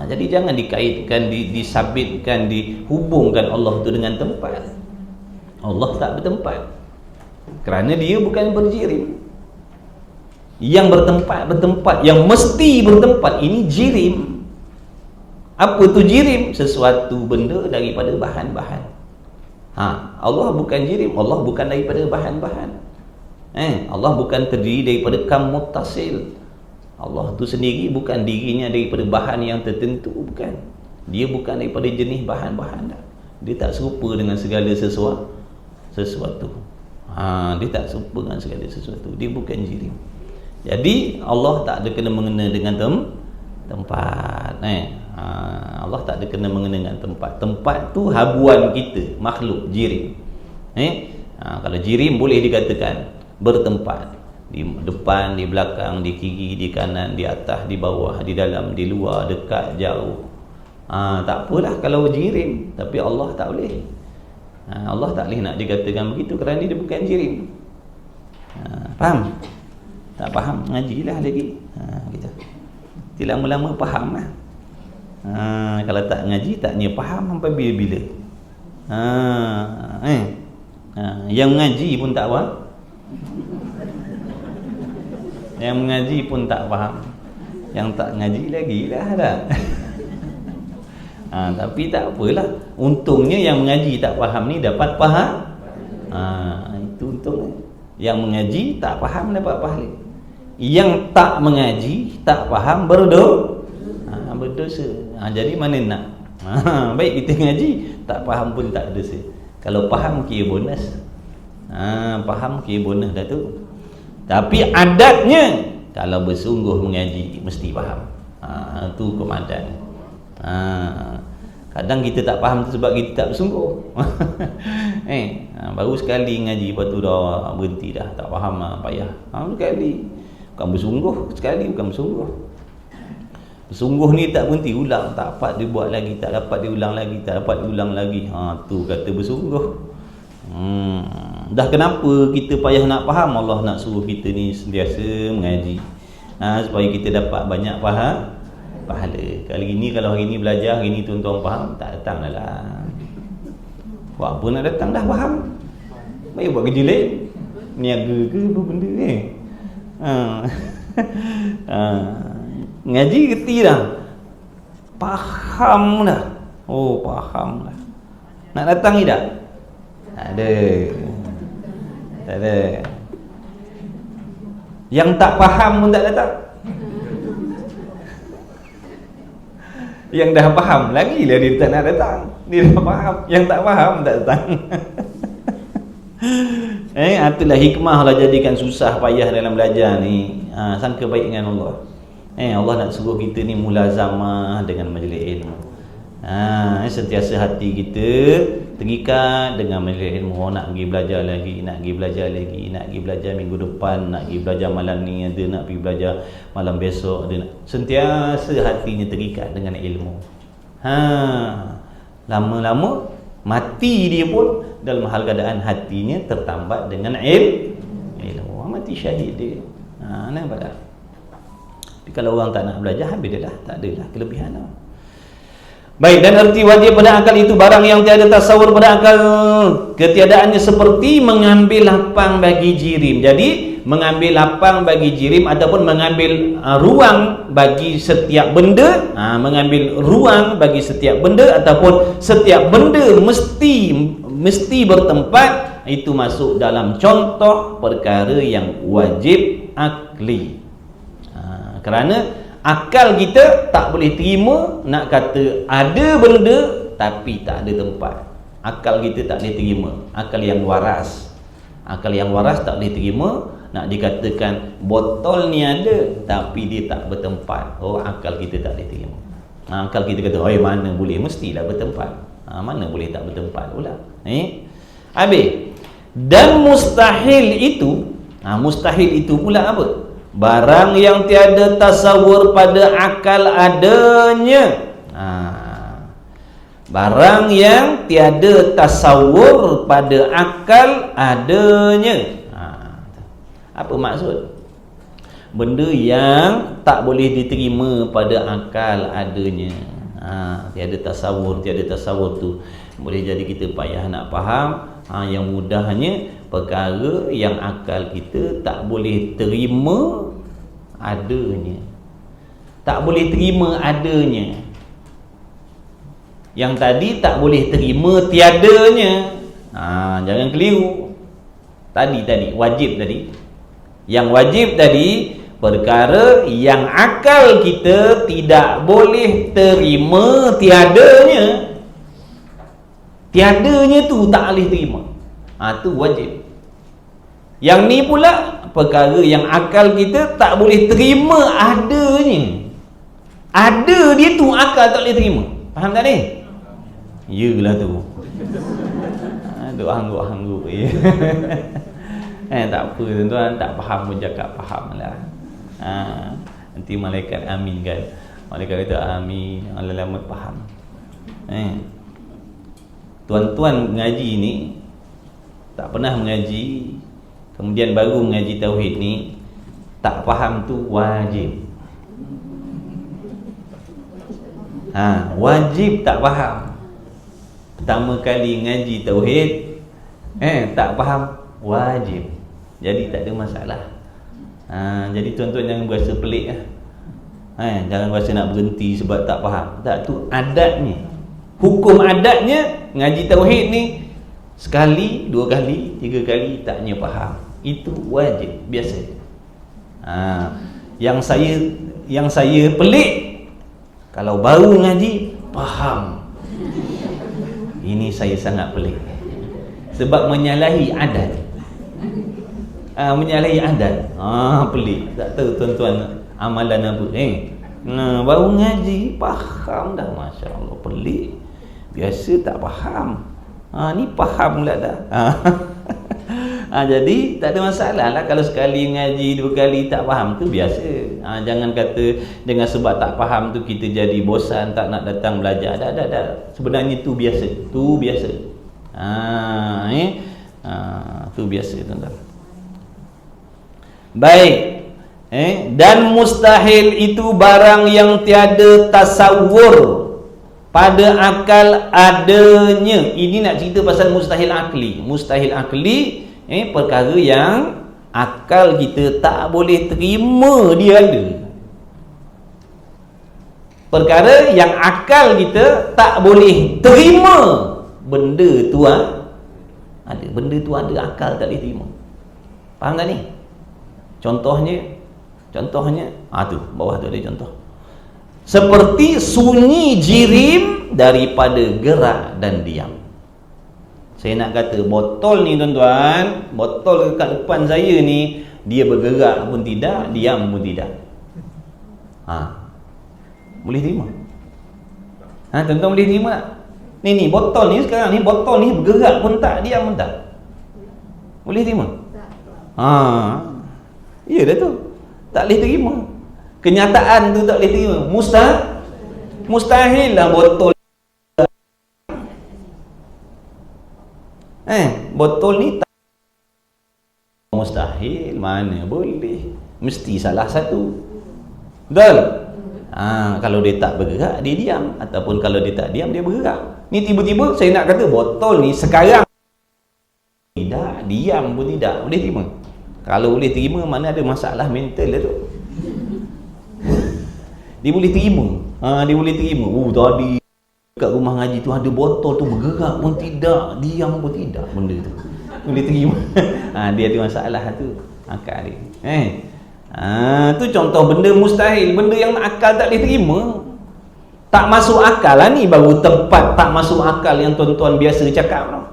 Jadi jangan dikaitkan, disabitkan, dihubungkan Allah itu dengan tempat. Allah tak bertempat, kerana dia bukan berjirim. Yang bertempat, yang mesti bertempat ini jirim. Apa tu jirim? Sesuatu benda daripada bahan-bahan. Allah bukan jirim, Allah bukan daripada bahan-bahan. Allah bukan terdiri daripada kam muttasil. Allah tu sendiri bukan dirinya daripada bahan yang tertentu, bukan. Dia bukan daripada jenis bahan-bahan. Dia tak serupa dengan segala sesuatu. Dia tak serupa dengan segala sesuatu. Dia bukan jirim. Jadi Allah tak ada kena mengena dengan tempat. Allah tak ada kena mengena dengan tempat. Tempat tu habuan kita, makhluk jirim. Kalau jirim boleh dikatakan bertempat, di depan, di belakang, di kiri, di kanan, di atas, di bawah, di dalam, di luar, dekat, jauh. Tak apalah kalau jirim, tapi Allah tak boleh. Allah tak boleh nak dikatakan begitu kerana dia bukan jirim. Faham? Tak faham, ngajilah lagi. Gitu. Nanti lama-lama faham lah. Kalau tak ngaji, taknya faham sampai bila-bila. Yang mengaji pun tak faham. Yang mengaji pun tak faham. Yang tak ngaji lagi lah tak. Tapi tak apalah. Untungnya yang mengaji tak faham ni dapat faham. Itu untungnya. Yang mengaji tak faham dapat pahala. Yang tak mengaji, tak faham berdosa. Jadi mana nak? Baik kita ngaji, tak faham pun tak dosa. Kalau faham kira bonus. Faham kira bonus dah tu. Tapi adatnya kalau bersungguh mengaji mesti faham. Tu hukum adat. Kadang kita tak faham tu sebab kita tak bersungguh. Baru sekali ngaji, lepas tu dah berhenti dah, tak faham, payah. Sekali bukan bersungguh, sekali bukan bersungguh. Bersungguh ni tak berhenti, ulang, tak dapat dibuat lagi, tak dapat diulang lagi, tak dapat diulang lagi. Tu kata bersungguh. Dah kenapa kita payah nak faham? Allah nak suruh kita ni sentiasa mengaji, supaya kita dapat banyak faham pahala. Kalau hari ni belajar, hari ni tuan-tuan faham, tak datang dah lah. Buat apa nak datang dah faham? Baik buat kerja lain, niaga ke apa benda ni. Ngaji kerti dah, faham dah. Faham dah. Nak datang ni tak? Tak ada. Yang tak faham pun tak datang. Yang dah faham lagi lah dia tak nak datang. Dia dah faham, yang tak faham tak datang. Itulah hikmah lah jadikan susah payah dalam belajar ni. Sangka baik dengan Allah. Allah nak suruh kita ni mulazamah dengan majlis ilmu. Sentiasa hati kita terikat dengan majlis ilmu. Nak pergi belajar lagi, nak pergi belajar minggu depan, nak pergi belajar malam ni ada, nak pergi belajar malam besok ada. Sentiasa hatinya terikat dengan ilmu. Lama-lama mati dia pun dalam hal keadaan hatinya tertambat dengan ilmu. Mati syahid dia. Nampak tak? Tapi kalau orang tak nak belajar, habis dia lah, tak adalah kelebihan lah. Baik, dan erti wajib pada akal itu barang yang tiada tasawur pada akal ketiadaannya, seperti mengambil lapang bagi jirim. Jadi mengambil lapang bagi jirim ataupun mengambil ruang bagi setiap benda, mengambil ruang bagi setiap benda ataupun setiap benda mesti bertempat, itu masuk dalam contoh perkara yang wajib akli. Kerana akal kita tak boleh terima nak kata ada benda tapi tak ada tempat. Akal kita tak boleh terima. Akal yang waras. Akal yang waras tak boleh terima. Nak dikatakan botol ni ada tapi dia tak bertempat. Oh, akal kita tak boleh terima. Akal kita kata, "Oi, mana boleh, mestilah bertempat." Mana boleh tak bertempat pula. Habis. Dan mustahil itu pula apa? Barang yang tiada tasawur pada akal adanya. Barang yang tiada tasawur pada akal adanya. Apa maksud? Benda yang tak boleh diterima pada akal adanya. Tiada tasawur tu boleh jadi kita payah nak faham. Yang mudahnya perkara yang akal kita tak boleh terima adanya. Tak boleh terima adanya. Yang tadi tak boleh terima tiadanya. Jangan keliru. Tadi wajib tadi. Yang wajib tadi perkara yang akal kita tidak boleh terima tiadanya. Tiadanya tu tak boleh terima. Tu wajib. Yang ni pula perkara yang akal kita tak boleh terima adanya. Ada dia tu akal tak boleh terima. Faham tak ni? Yalah tu. Hangguk-hangguk ya. Tak apa tuan-tuan, tak faham pun cakap faham lah. Nanti malaikat amin kan. Malaikat kata amin, alamat faham. Tuan-tuan mengaji ni tak pernah mengaji, kemudian baru mengaji tauhid ni, tak faham tu wajib. Wajib tak faham. Pertama kali ngaji tauhid tak faham, wajib. Jadi tak ada masalah. Jadi tuan-tuan jangan berasa pelik lah. Jangan berasa nak berhenti sebab tak faham. Tak, tu adatnya. Hukum adatnya ngaji tauhid ni sekali, 2 kali, 3 kali taknya faham. Itu wajib, biasa. Yang saya pelik kalau baru ngaji faham. Ini saya sangat pelik. Sebab menyalahi adat. Menyalahi adat. Pelik. Tak tahu tuan-tuan amalan apa. Baru ngaji faham dah, Masya Allah, pelik. Biasa tak faham. Ni faham pula dah. Jadi tak ada masalah lah kalau sekali ngaji 2 kali tak faham, tu biasa. Jangan kata dengan sebab tak faham tu kita jadi bosan, tak nak datang belajar. Dah. Sebenarnya tu biasa. Tu biasa. Tu biasa tuan-tuan. Baik. Dan mustahil itu barang yang tiada tasawur pada akal adanya. Ini nak cerita pasal mustahil akli. Mustahil akli perkara yang akal kita tak boleh terima dia ada. Perkara yang akal kita tak boleh terima benda tu ada. Benda tu ada, akal tak boleh terima. Faham tak ni? Contohnya tu bawah tu ada contoh. Seperti sunyi jirim daripada gerak dan diam. Saya nak kata botol ni tuan-tuan, botol kat depan saya ni, dia bergerak pun tidak, diam pun tidak. Boleh terima? Tuan-tuan boleh terima tak? Ni botol ni sekarang ni, botol ni bergerak pun tak, diam pun tak. Boleh terima? Ya dah tu. Tak boleh terima. Kenyataan tu tak boleh terima. Mustahil lah botol. Botol ni tak mustahil, mana boleh. Mesti salah satu. Betul? Kalau dia tak bergerak, dia diam. Ataupun kalau dia tak diam, dia bergerak. Ni tiba-tiba saya nak kata botol ni sekarang tidak, diam pun tidak. Boleh terima? Kalau boleh terima, mana ada masalah mental lah tu. Dia boleh terima. Dia boleh terima. Tadi kat rumah ngaji tu ada botol tu bergerak pun tidak, diam pun tidak, benda tu boleh terima. Dia ada masalah tu akal dia. Tu contoh benda mustahil, benda yang akal tak boleh terima. Tak masuk akal lah ni, baru tempat tak masuk akal yang tuan-tuan biasa cakap no.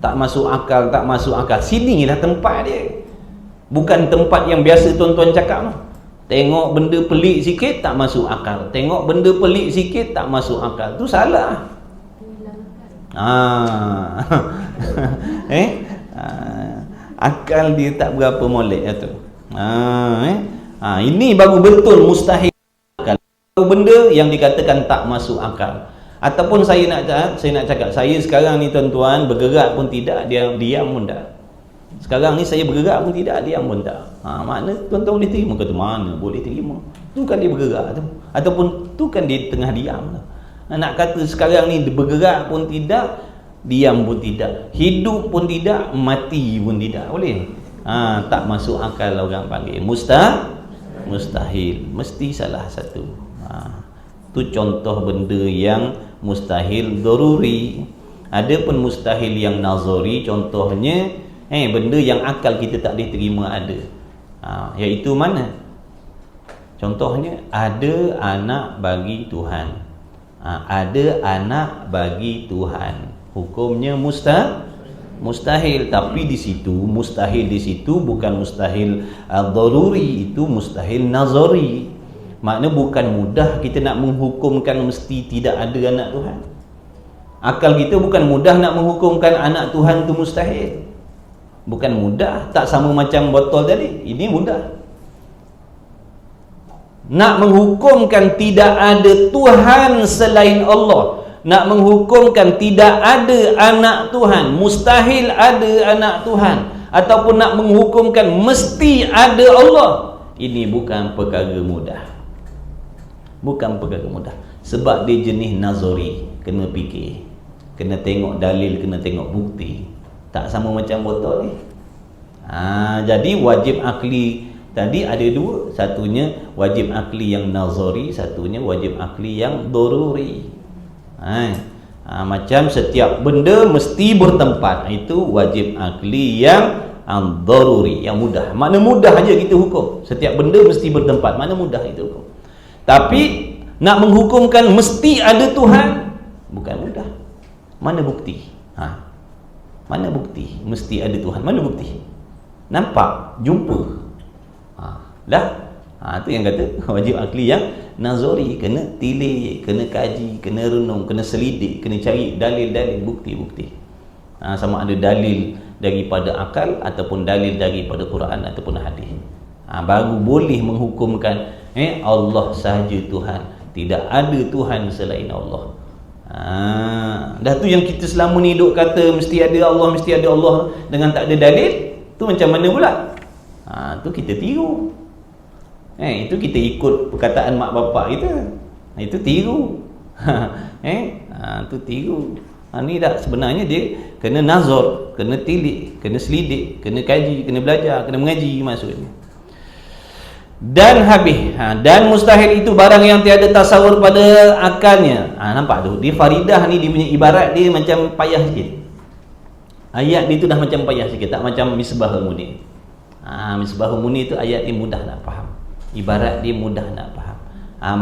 Tak masuk akal, tak masuk akal. Sinilah tempat dia. Bukan tempat yang biasa tuan-tuan cakap no. Tengok benda pelik sikit tak masuk akal. Tengok benda pelik sikit tak masuk akal. Tu salah. Akal dia tak berapa molek lah tu. Ini baru betul mustahil akal. Benda yang dikatakan tak masuk akal. Ataupun saya nak cakap, saya sekarang ni tuan-tuan bergerak pun tidak, dia diam pun tak. Sekarang ni saya bergerak pun tidak, diam pun tak. Makna tuan-tuan boleh terima, kata mana boleh terima. Tu kan dia bergerak tu. Ataupun tu kan dia tengah diam tu. Nak kata sekarang ni bergerak pun tidak, diam pun tidak, hidup pun tidak, mati pun tidak, boleh? Tak masuk akal orang panggil mustahil. Mesti salah satu. Tu contoh benda yang mustahil daruri. Ada pun mustahil yang nazari, contohnya benda yang akal kita tak boleh terima ada. Iaitu mana? Contohnya ada anak bagi Tuhan. Ada anak bagi Tuhan. Hukumnya mustahil, tapi di situ mustahil di situ bukan mustahil daruri, itu mustahil nazari. Makna bukan mudah kita nak menghukumkan mesti tidak ada anak Tuhan. Akal kita bukan mudah nak menghukumkan anak Tuhan tu mustahil. Bukan mudah, tak sama macam botol tadi. Ini mudah. Nak menghukumkan tidak ada Tuhan selain Allah, nak menghukumkan tidak ada anak Tuhan, mustahil ada anak Tuhan, ataupun nak menghukumkan mesti ada Allah, ini bukan perkara mudah. Bukan perkara mudah. Sebab dia jenis nazari, kena fikir, kena tengok dalil, kena tengok bukti. Tak sama macam botol ni. Jadi wajib akli tadi ada dua, satunya wajib akli yang nazari, satunya wajib akli yang daruri. Macam setiap benda mesti bertempat, itu wajib akli yang daruri, yang mudah. Mana mudah aja kita hukum. Setiap benda mesti bertempat, mana mudah itu hukum. Tapi nak menghukumkan mesti ada Tuhan, bukan mudah. Mana bukti? Mana bukti mesti ada Tuhan? Mana bukti? Nampak, jumpa. Tu yang kata wajib akli yang nazari, kena tilik, kena kaji, kena renung, kena selidik, kena cari dalil-dalil, bukti-bukti. Sama ada dalil daripada akal ataupun dalil daripada Quran ataupun hadis. Baru boleh menghukumkan Allah sahaja Tuhan, tidak ada Tuhan selain Allah. Dah tu yang kita selama ni duk kata mesti ada Allah, mesti ada Allah dengan tak ada dalil, tu macam mana pula? Tu kita tiru. Itu kita ikut perkataan mak bapak kita. Itu tiru. Tu tiru. Ni dah sebenarnya dia kena nazar, kena tilik, kena selidik, kena kaji, kena belajar, kena mengaji maksudnya. Dan habis. Dan mustahil itu barang yang tiada tasawur pada akalnya. Nampak tu, dia faridah ni, dia punya ibarat dia macam payah sikit. Ayat dia tu dah macam payah sikit, tak macam Misbahul Munir. Misbahul Munir tu ayat dia mudah nak faham, ibarat dia mudah nak faham.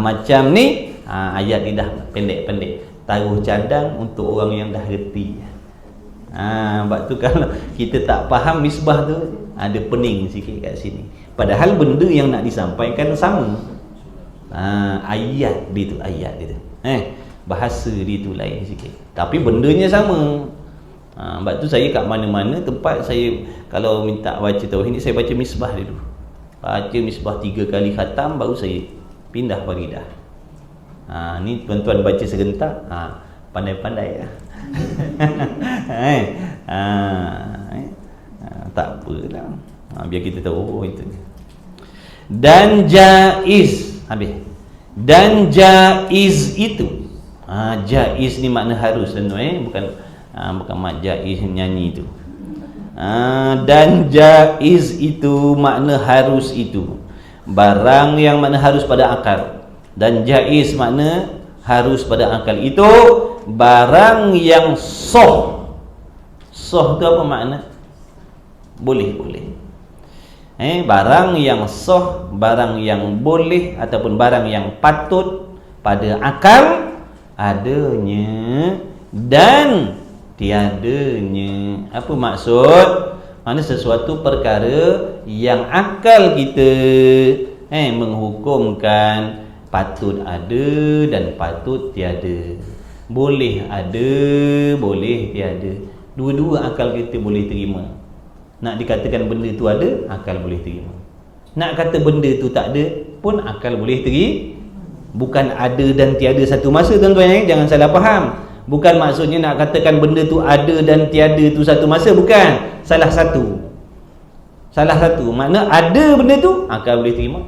Macam ni ayat dia dah pendek-pendek, taruh cadang untuk orang yang dah reti. Sebab tu kalau kita tak faham misbah tu, ada pening sikit kat sini. Padahal benda yang nak disampaikan sama. Ayat dia tu, bahasa dia tu lain sikit, tapi bendanya sama. Sebab tu saya kat mana-mana tempat saya kalau minta baca tauhid ni, saya baca misbah dulu. Baca misbah 3 kali khatam, baru saya pindah faridah. Ni tuan-tuan baca serentak, pandai-pandai lah. Tak apa lah. Biar kita tahu itu. Dan jaiz, habis. Dan jaiz itu, jaiz ni makna harus, bukan mak jaiz nyanyi tu. Dan jaiz itu makna harus itu, barang yang makna harus pada akal. Dan jaiz makna harus pada akal, itu barang yang sah. Sah tu apa makna? Boleh. Barang yang sah, barang yang boleh ataupun barang yang patut pada akal, adanya dan tiadanya. Apa maksud? Mana sesuatu perkara yang akal kita menghukumkan patut ada dan patut tiada. Boleh ada, boleh tiada. Dua-dua akal kita boleh terima. Nak dikatakan benda tu ada, akal boleh terima. Nak kata benda tu tak ada pun akal boleh terima. Bukan ada dan tiada satu masa, tuan-tuan, jangan salah faham. Bukan maksudnya nak katakan benda tu ada dan tiada tu satu masa, bukan. Salah satu. Salah satu. Makna ada benda tu, akal boleh terima.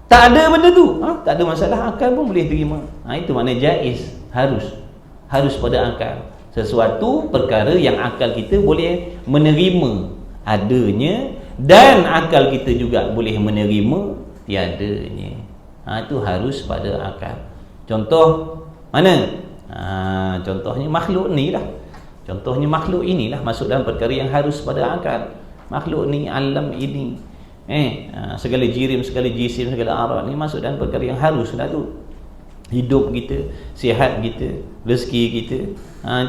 Tak ada benda tu, tak ada masalah, akal pun boleh terima. Itu makna jaiz, harus pada akal. Sesuatu perkara yang akal kita boleh menerima adanya dan akal kita juga boleh menerima tiadanya. Itu harus pada akal. Contoh mana? Contohnya makhluk ni lah. Contohnya makhluk inilah masuk dalam perkara yang harus pada akal. Makhluk ni, alam ini, segala jirim, segala jisim, segala arwah ni masuk dalam perkara yang harus lah tu. Hidup kita, sihat kita, rezeki kita,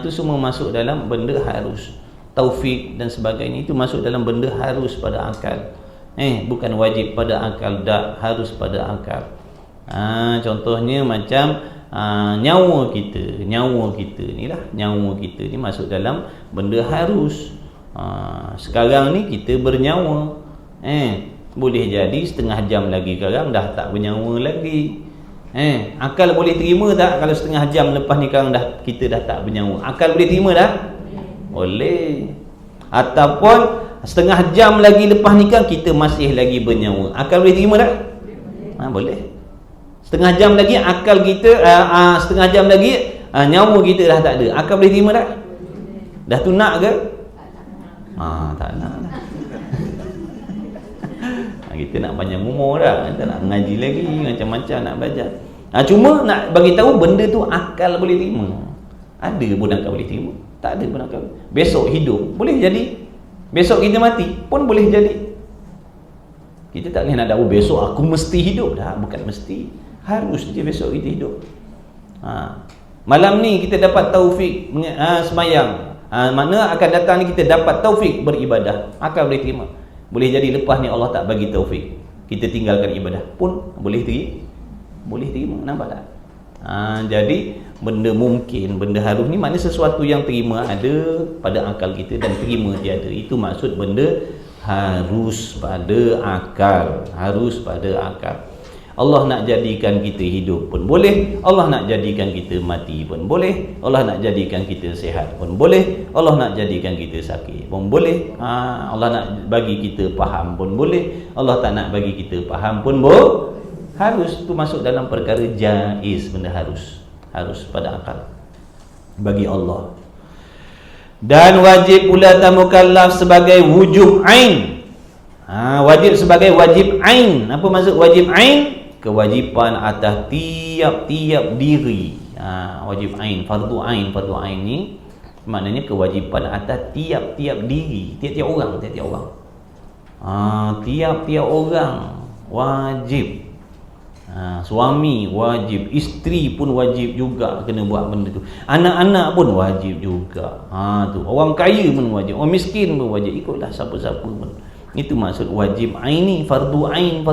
itu semua masuk dalam benda harus. Taufik dan sebagainya itu masuk dalam benda harus pada akal. Bukan wajib pada akal, tak, harus pada akal. Contohnya macam nyawa kita ni lah, nyawa kita ni masuk dalam benda harus. Sekarang ni kita bernyawa, boleh jadi setengah jam lagi sekarang dah tak bernyawa lagi. Akal boleh terima tak kalau setengah jam lepas ni sekarang kita dah tak bernyawa? Akal boleh terima tak? Boleh. Ataupun setengah jam lagi lepas nikah kita masih lagi bernyawa, akal boleh terima tak? Boleh. Setengah jam lagi akal kita, setengah jam lagi nyawa kita dah tak ada, akal boleh terima tak? Dah tu nak ke? Tak nak lah. Kita nak panjang umur dah, kita nak mengaji lagi, macam-macam nak belajar. Cuma nak bagi tahu benda tu akal boleh terima. Ada pun akal boleh terima, tak ada pun akal. Besok hidup boleh jadi, besok kita mati pun boleh jadi. Kita tak boleh nak tahu besok aku mesti hidup dah, bukan mesti, harus je besok kita hidup. Malam ni kita dapat taufik semayang, mana akan datang ni kita dapat taufik beribadah, akal boleh terima. Boleh jadi lepas ni Allah tak bagi taufik, kita tinggalkan ibadah pun boleh terima, nampak tak? Jadi benda mungkin, benda harus ni maknanya sesuatu yang terima ada pada akal kita dan terima tiada. Itu maksud benda harus pada akal, harus pada akal. Allah nak jadikan kita hidup pun boleh, Allah nak jadikan kita mati pun boleh, Allah nak jadikan kita sihat pun boleh, Allah nak jadikan kita sakit pun boleh, Allah nak bagi kita faham pun boleh, Allah tak nak bagi kita faham pun harus. Itu masuk dalam perkara jaiz, benda harus pada akal bagi Allah. Dan wajib pula mukallaf sebagai wujub ain. Wajib sebagai wajib ain. Apa maksud wajib ain? Kewajipan atas tiap-tiap diri. Wajib ain, fardu ain ni maknanya kewajipan atas tiap-tiap diri, tiap-tiap orang. Tiap-tiap orang wajib. Suami wajib, isteri pun wajib juga kena buat benda tu. Anak-anak pun wajib juga. Tu orang kaya pun wajib, orang miskin pun wajib, ikutlah siapa-siapa pun. Itu maksud wajib ain ni, fardu ain.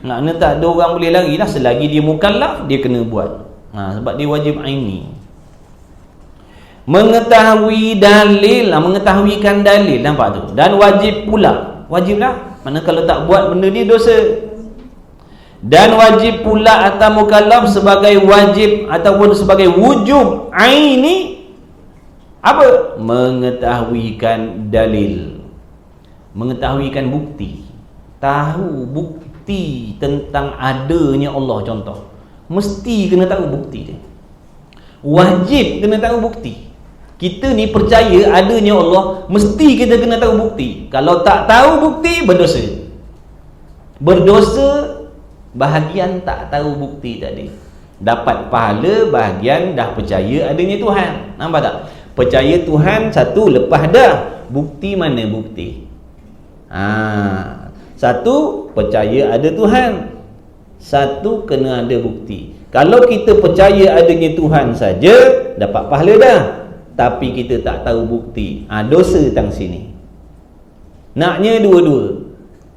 Maknanya tak ada orang boleh lari lah, selagi dia mukallaf dia kena buat. Sebab dia wajib ain ni. Mengetahui dalil, mengetahuikan dalil, nampak tu. Dan wajib pula, wajib lah. Mana kalau tak buat benda ni dosa. Dan wajib pula atas mukallaf sebagai wajib ataupun sebagai wujub ain ni apa? Mengetahuikan dalil, mengetahuikan bukti. Tahu bukti tentang adanya Allah. Contoh, mesti kena tahu bukti dia. Wajib kena tahu bukti. Kita ni percaya adanya Allah, mesti kita kena tahu bukti. Kalau tak tahu bukti, berdosa. Berdosa bahagian tak tahu bukti tadi. Dapat pahala bahagian dah percaya adanya Tuhan. Nampak tak? Percaya Tuhan satu, lepas dah. Bukti mana bukti? Satu, percaya ada Tuhan. Satu, kena ada bukti. Kalau kita percaya adanya Tuhan saja, dapat pahala dah. Tapi kita tak tahu bukti, dosa tang sini. Naknya dua-dua,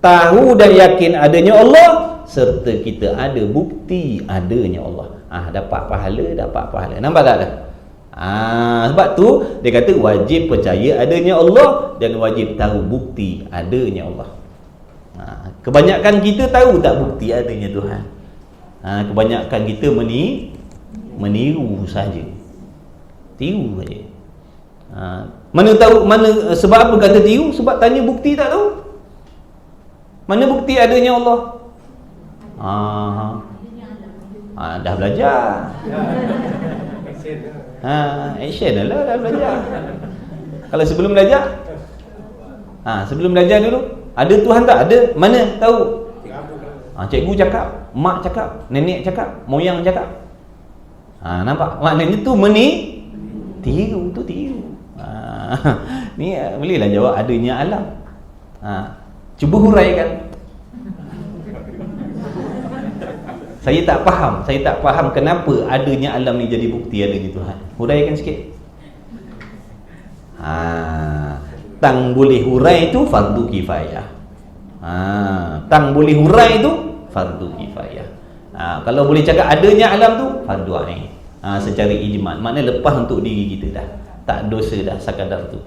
tahu dan yakin adanya Allah, serta kita ada bukti adanya Allah. Dapat pahala. Nampak tak dah? Sebab tu dia kata wajib percaya adanya Allah dan wajib tahu bukti adanya Allah. Kebanyakan kita tahu tak bukti adanya Tuhan. Kebanyakan kita meniru saja. Tiru saja. Mana tahu, sebab apa kata tiru? Sebab tanya bukti tak tahu. Mana bukti adanya Allah? Dah belajar. Action dah belajar. Kalau sebelum belajar? Sebelum belajar dulu, ada Tuhan tak? Ada. Mana tahu? Cikgu cakap, mak cakap, nenek cakap, moyang cakap. Nampak? Maknanya tu tiru tu tiru. Ni bolehlah jawab adanya alam. Cuba huraikan. Saya tak faham kenapa adanya alam ni jadi bukti adanya Tuhan. Huraikan sikit. Tang boleh hurai tu fardu kifayah. Tang boleh hurai tu fardu kifayah. Kalau boleh cakap adanya alam tu fardu ain. Secara ijma', maknanya lepas untuk diri kita dah. Tak dosa dah sekadar tu.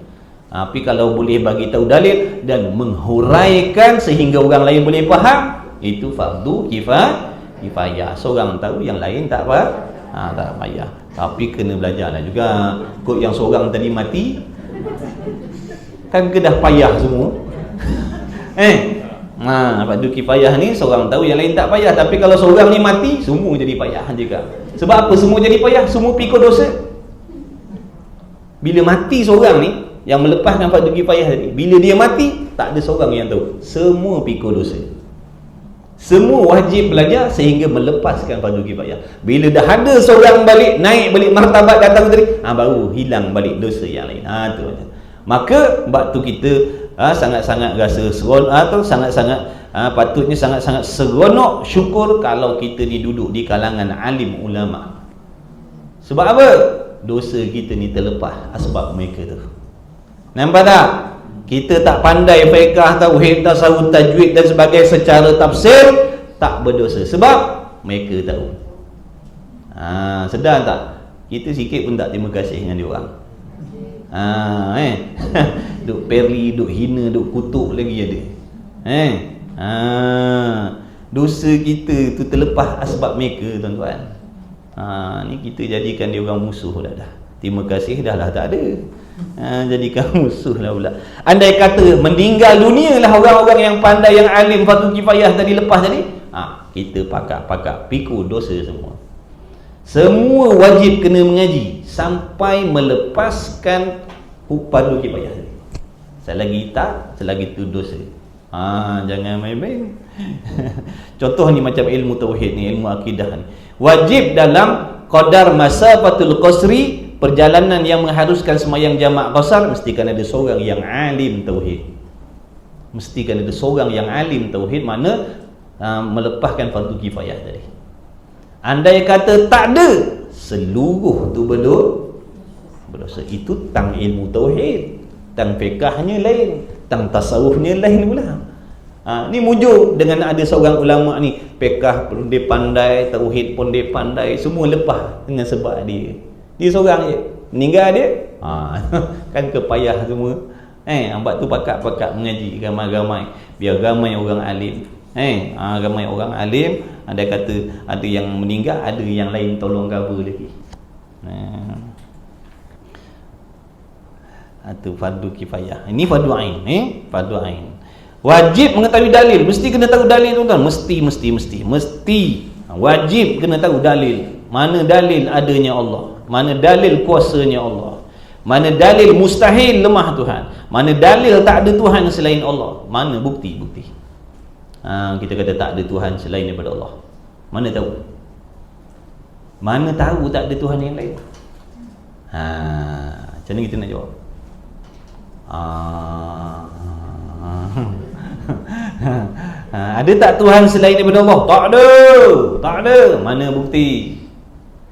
Tapi kalau boleh bagi tahu dalil dan menghuraikan sehingga orang lain boleh faham, itu fardu kifayah. Seorang tahu, yang lain tak apa? Tak payah. Tapi kena belajarlah juga. Kod yang seorang tadi mati, kan kedah payah semua. Fardu kifayah ni seorang tahu, yang lain tak payah. Tapi kalau seorang ni mati, semua jadi payah juga. Sebab apa semua jadi payah? Semua pikul dosa. Bila mati seorang ni yang melepaskan fardu kifayah tadi, bila dia mati, tak ada seorang yang tahu. Semua pikul dosa. Semua wajib belajar sehingga melepaskan fardu kifayah. Bila dah ada seorang balik, naik balik martabat datang tadi, baru hilang balik dosa yang lain. Tu. Maka waktu kita sangat-sangat rasa seronok, atau sangat-sangat patutnya sangat-sangat seronok syukur kalau kita ni duduk di kalangan alim ulama. Sebab apa? Dosa kita ni terlepas sebab mereka tu. Nampak tak? Kita tak pandai fiqh, tauhid, tasawuf, tajwid dan sebagainya secara tafsir, tak berdosa sebab mereka tahu. Sedar tak? Kita sikit pun tak terima kasih dengan dia orang. Duk peri, duk hina, duk kutuk lagi ada. Dosa kita tu terlepas sebab mereka, tuan-tuan. Ni kita jadikan dia orang musuh dah. Terima kasih dah lah tak ada. Jadikan musuh lah pula. Andai kata meninggal dunia lah orang-orang yang pandai, yang alim fardu kifayah tadi lepas tadi, kita pakak pikul dosa semua. Semua wajib kena mengaji sampai melepaskan fardu kifayah tadi. Selagi tak, selagi tu dosa. Jangan main-main. Contoh ni macam ilmu tauhid ni, ilmu akidah ni. Wajib dalam qadar masafatul qasri, perjalanan yang mengharuskan sembahyang jamak qasar, mestikan ada seorang yang alim tauhid. Mestikan ada seorang yang alim tauhid, mana melepaskan fardu kifayah tadi. Andai kata tak ada, seluruh tu berdosa. Itu tang ilmu tauhid, tang fiqahnya lain, tang tasawufnya lain pula. Ni mujur dengan ada seorang ulama ni, fiqah pun dia pandai, tauhid pun dia pandai, semua lepas dengan sebab dia. Dia seorang je, meninggal dia, kan kepayah semua. Nampak tu pakak-pakak mengaji ramai-ramai, biar ramai orang alim. Ramai orang alim, ada kata ada yang meninggal, ada yang lain tolong cover lagi. Itu fardu kifayah. Ini fardu ain, fardu ain. Wajib mengetahui dalil, mesti kena tahu dalil, tuan-tuan. Mesti wajib kena tahu dalil. Mana dalil adanya Allah, mana dalil kuasanya Allah, mana dalil mustahil lemah Tuhan, mana dalil tak ada Tuhan selain Allah, mana bukti. Kita kata tak ada Tuhan selain daripada Allah. Mana tahu? Mana tahu tak ada Tuhan yang lain? Macam mana kita nak jawab? Ada tak Tuhan selain daripada Allah? Tak ada. Tak ada. Mana bukti?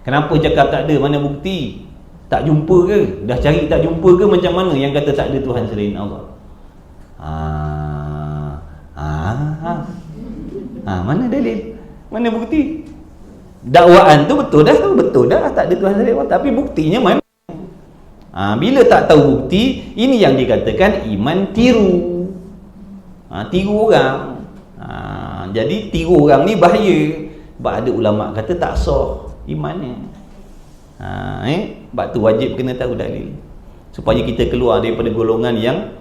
Kenapa cakap tak ada? Mana bukti? Tak jumpa ke? Dah cari tak jumpa ke? Macam mana yang kata tak ada Tuhan selain Allah? Mana dalil? Mana bukti? Dakwaan tu betul dah, tak ada Tuhan selain Allah. Tapi buktinya mana? Bila tak tahu bukti, ini yang dikatakan iman tiru. Tiru orang. Jadi tiru orang ni bahaya. Sebab ada ulama kata tak sah imannya. Sebab tu wajib kena tahu dalil, supaya kita keluar daripada golongan yang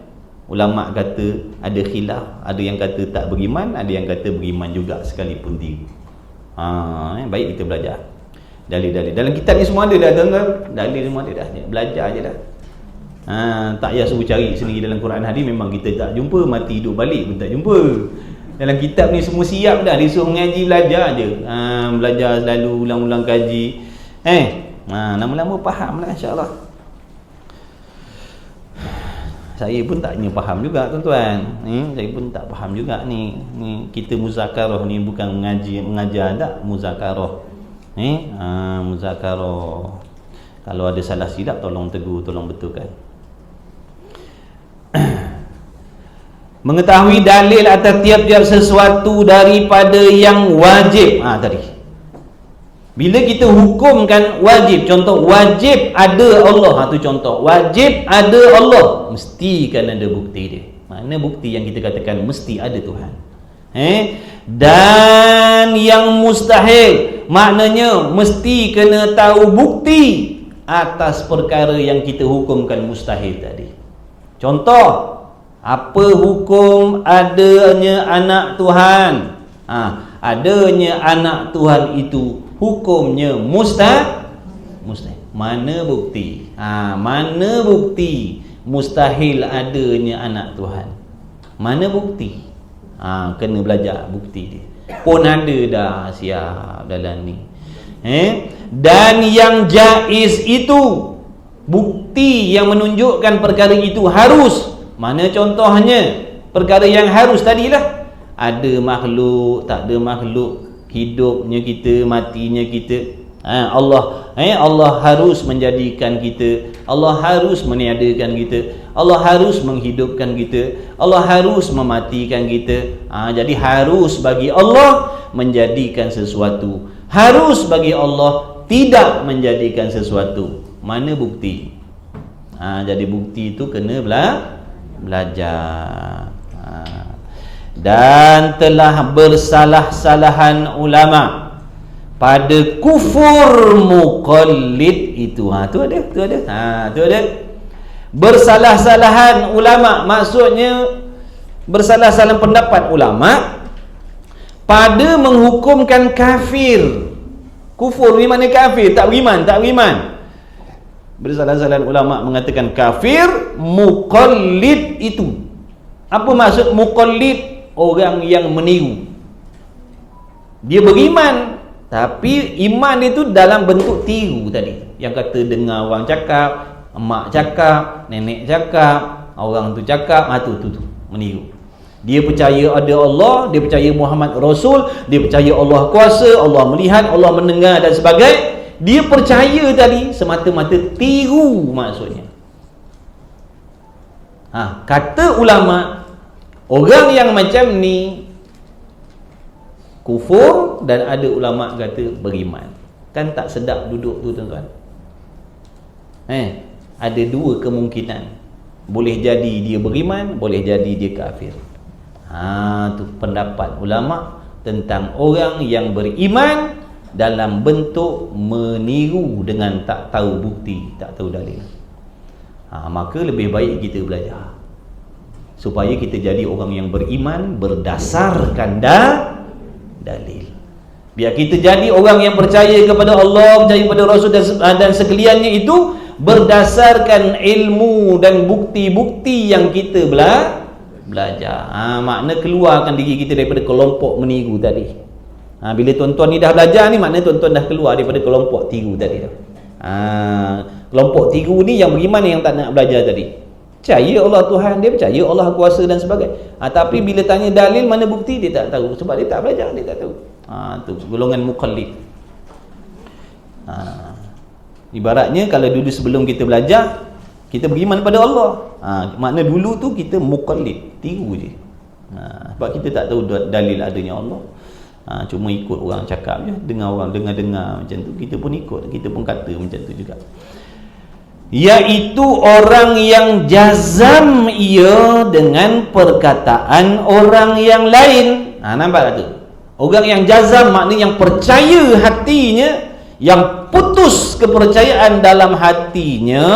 ulama kata ada khilaf. Ada yang kata tak beriman, ada yang kata beriman juga sekalipun tiru. Baik kita belajar dalil-dalil. Dalam kitab ni semua ada dah tuan-tuan. Dalil semua ada dah. Belajar je dah. Tak payah suruh cari sendiri dalam Quran hadis. Memang kita tak jumpa, mati hidup balik pun tak jumpa. Dalam kitab ni semua siap dah. Disuruh mengaji, belajar je. Belajar selalu, ulang-ulang kaji. Lama-lama faham lah, insya-Allah. Saya pun taknya faham juga tuan-tuan. Saya pun tak faham juga ni. Kita muzakarah ni bukan mengajar tak, muzakarah. Muzakarah. Kalau ada salah silap tolong tegur, tolong betulkan. Mengetahui dalil atas tiap-tiap sesuatu daripada yang wajib. Tadi bila kita hukumkan wajib, contoh wajib ada Allah, tu contoh wajib ada Allah, mesti kan ada bukti dia. Mana bukti yang kita katakan mesti ada Tuhan? Dan yang mustahil, maknanya mesti kena tahu bukti atas perkara yang kita hukumkan mustahil tadi. Contoh, apa hukum adanya anak Tuhan? Adanya anak Tuhan itu hukumnya mustahil. Mana bukti? Mana bukti mustahil adanya anak Tuhan? Mana bukti? Kena belajar bukti dia. Pun ada dah siap dalam ni. Dan yang jaiz itu, bukti yang menunjukkan perkara itu harus. Mana contohnya? Perkara yang harus tadilah. Ada makhluk, tak ada makhluk, hidupnya kita, matinya kita. Allah harus menjadikan kita, Allah harus meniadakan kita, Allah harus menghidupkan kita, Allah harus mematikan kita. Jadi harus bagi Allah menjadikan sesuatu, harus bagi Allah tidak menjadikan sesuatu. Mana bukti? Jadi bukti itu kena belajar. Dan telah bersalah-salahan ulama pada kufur muqallid itu. Tu ada. Bersalah-salahan ulama, maksudnya bersalah-salahan pendapat ulama pada menghukumkan kafir. Kufur ni mana kafir, tak beriman. Bersalah-salahan ulama mengatakan kafir muqallid itu. Apa maksud muqallid? Orang yang meniru. Dia beriman, tapi iman itu dalam bentuk tiru tadi. Yang kata dengar orang cakap, emak cakap, nenek cakap, orang tu cakap, tu meniru. Dia percaya ada Allah, dia percaya Muhammad Rasul, dia percaya Allah kuasa, Allah melihat, Allah mendengar dan sebagainya. Dia percaya tadi semata-mata tiru maksudnya. Kata ulama, orang yang macam ni kufur, dan ada ulama kata beriman. Kan tak sedap duduk tu tuan-tuan. Ada dua kemungkinan. Boleh jadi dia beriman, boleh jadi dia kafir. Tu pendapat ulama tentang orang yang beriman dalam bentuk meniru dengan tak tahu bukti, tak tahu dalil. Maka lebih baik kita belajar supaya kita jadi orang yang beriman berdasarkan dalil. Biar kita jadi orang yang percaya kepada Allah, percaya kepada Rasul dan sekaliannya itu berdasarkan ilmu dan bukti-bukti yang kita belajar. Makna keluarkan diri kita daripada kelompok meniru tadi. Bila tuan-tuan ni dah belajar ni, makna tuan-tuan dah keluar daripada kelompok tiru tadi. Kelompok tiru ni yang beriman, yang tak nak belajar tadi. Percaya Allah Tuhan dia, percaya Allah kuasa dan sebagainya. Tapi bila tanya dalil mana bukti, dia tak tahu. Sebab dia tak belajar, dia tak tahu. Tu golongan muqallid. Ibaratnya kalau dulu sebelum kita belajar, kita beriman pada Allah. Makna dulu tu kita muqallid, tiru je. Sebab kita tak tahu dalil adanya Allah. Cuma ikut orang cakap je, dengar orang dengar macam tu, kita pun ikut, kita pun kata macam tu juga. Iaitu orang yang jazam ia dengan perkataan orang yang lain. Nampak tak tu? Orang yang jazam maknanya yang percaya hatinya, yang putus kepercayaan dalam hatinya,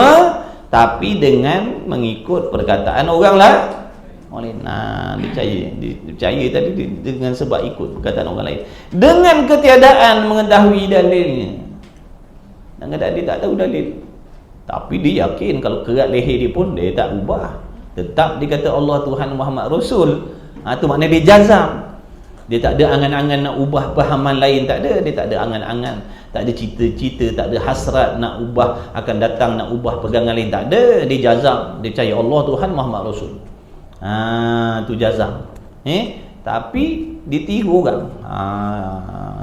tapi dengan mengikut perkataan orang lain. Dia percaya tadi dengan sebab ikut perkataan orang lain, dengan ketiadaan mengetahui dalilnya. Dan dia tak tahu dalil, tapi dia yakin kalau kerat leher dia pun dia tak ubah, tetap dia kata Allah Tuhan Muhammad Rasul. Tu makna dia jazam. Dia tak ada angan-angan nak ubah pahaman lain, tak ada. Dia tak ada angan-angan, tak ada cita-cita, tak ada hasrat nak ubah, akan datang nak ubah pegangan lain, tak ada. Dia jazam, dia percaya Allah Tuhan Muhammad Rasul. Tu jazam. Tapi ditiru orang.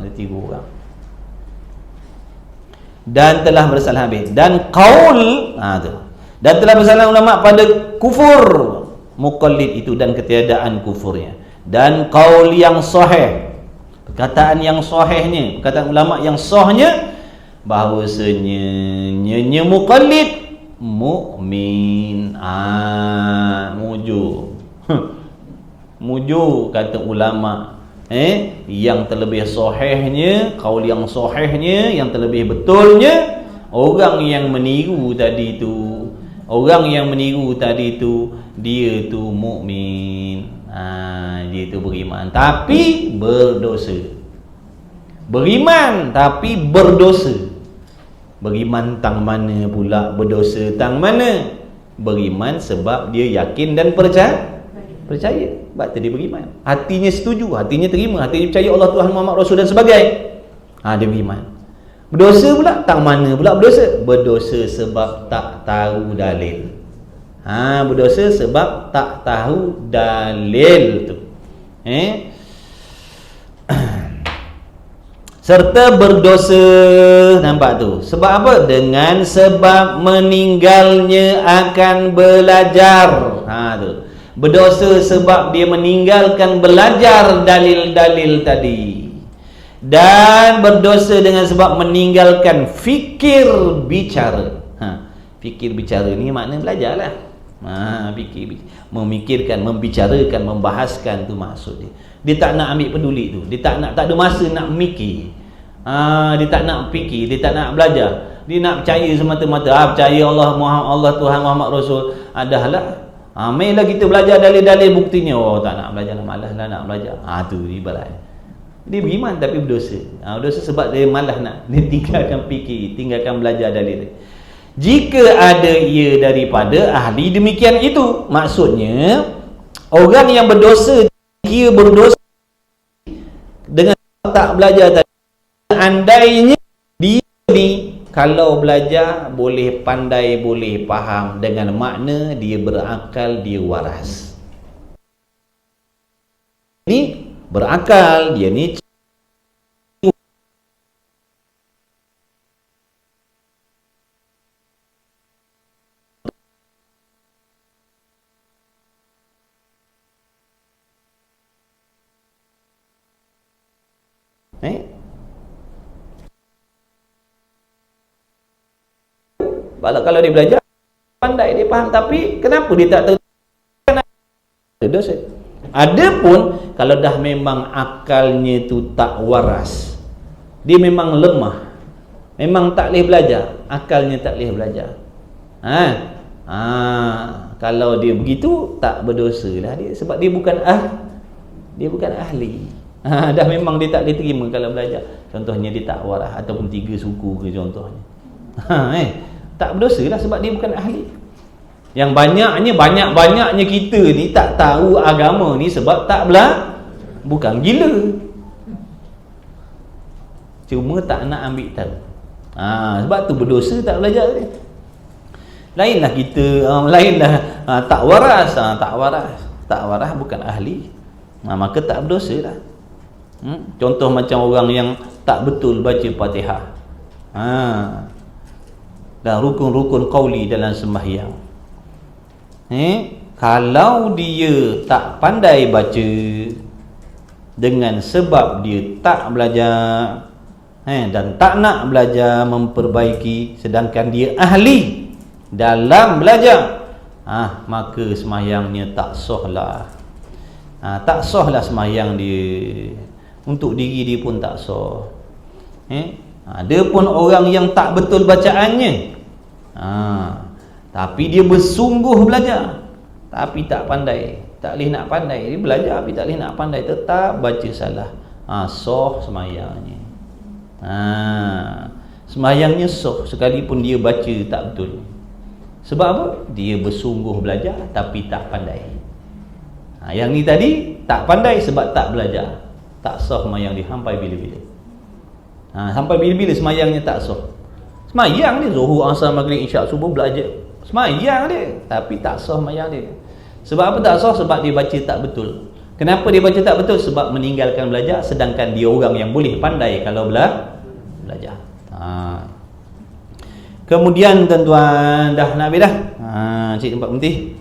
Ditiru orang. Dan telah bersalah habis. Dan qaul, dan telah bersalah ulama pada kufur muqallid itu dan ketiadaan kufurnya. Dan qaul yang sahih, perkataan yang sahihnya, perkataan ulama yang sahnya, bahawasanya nyenye muqallid mukmin. Mujur kata ulama. Yang terlebih sahihnya, qaul yang sahihnya, yang terlebih betulnya, orang yang meniru tadi tu, dia tu mukmin. Dia tu beriman tapi berdosa. Beriman tapi berdosa. Beriman tang mana pula, berdosa tang mana? Beriman sebab dia yakin dan percaya. Sebab dia beriman, hatinya setuju, hatinya terima, hatinya percaya Allah Tuhan Muhammad Rasul dan sebagainya. Dia beriman. Berdosa pula, tang mana pula berdosa? Berdosa sebab tak tahu dalil. Berdosa sebab tak tahu dalil tu. Serta berdosa, nampak tu. Sebab apa? Dengan sebab meninggalnya akan belajar. Tu. Berdosa sebab dia meninggalkan belajar dalil-dalil tadi. Dan berdosa dengan sebab meninggalkan fikir bicara. Fikir bicara ni makna belajarlah. Fikir, memikirkan, membicarakan, membahaskan, tu maksud dia. Dia tak nak ambil peduli tu. Dia tak ada masa nak mikir. Dia tak nak fikir, dia tak nak belajar. Dia nak percaya semata-mata. Percaya Allah Tuhan Muhammad Rasul. Adahlah. Mainlah kita belajar dalil-dalil buktinya. Tak nak belajar, malaslah nak belajar. Tu ibarat. Dia beriman tapi berdosa. Berdosa sebab dia malas nak. Dia tinggalkan fikir, tinggalkan belajar dalil. Jika ada ia daripada ahli demikian itu, maksudnya orang yang berdosa, kira berdosa dengan tak belajar tadi. Andainya dia ni kalau belajar boleh pandai, boleh faham, dengan makna dia berakal, dia waras. Ni berakal, dia ni kalau dia belajar pandai, dia faham, tapi kenapa dia tak tahu dosa? Adapun kalau dah memang akalnya tu tak waras, dia memang lemah, memang tak boleh belajar, akalnya tak boleh belajar, kalau dia begitu tak berdosa lah dia, sebab dia bukan ahli. Dah memang dia tak boleh terima kalau belajar. Contohnya dia tak waras, ataupun 3 suku ke contohnya. Tak berdosa lah sebab dia bukan ahli. Yang banyak-banyaknya kita ni tak tahu agama ni sebab tak bukan gila, cuma tak nak ambil tahu. Sebab tu berdosa tak belajar ni. Lainlah kita, lainlah tak waras, tak waras bukan ahli. Maka tak berdosa dah. Contoh macam orang yang tak betul baca Fatihah. Dan rukun-rukun qauli dalam sembahyang. Kalau dia tak pandai baca dengan sebab dia tak belajar dan tak nak belajar memperbaiki, sedangkan dia ahli dalam belajar, maka sembahyangnya tak sahlah. Tak sahlah sembahyang dia. Untuk diri dia pun tak sah. Dia pun orang yang tak betul bacaannya, tapi dia bersungguh belajar, tapi tak pandai, tak boleh nak pandai. Dia belajar tapi tak boleh nak pandai, tetap baca salah. Sah sembahyangnya. Sembahyangnya sah sekalipun dia baca tak betul. Sebab apa? Dia bersungguh belajar tapi tak pandai. Yang ni tadi tak pandai sebab tak belajar, tak sah sembahyang dia sampai bila-bila. Sampai bila-bila sembahyangnya tak sah. Sembahyang dia Zuhur, Asar, Maghrib, Isyak, Subuh belajar. Sembahyang dia tapi tak sah sembahyang dia. Sebab apa tak sah? Sebab dia baca tak betul. Kenapa dia baca tak betul? Sebab meninggalkan belajar, sedangkan dia orang yang boleh pandai kalau belajar. Kemudian tuan-tuan, dah nak habis dah. Cik tempat berhenti.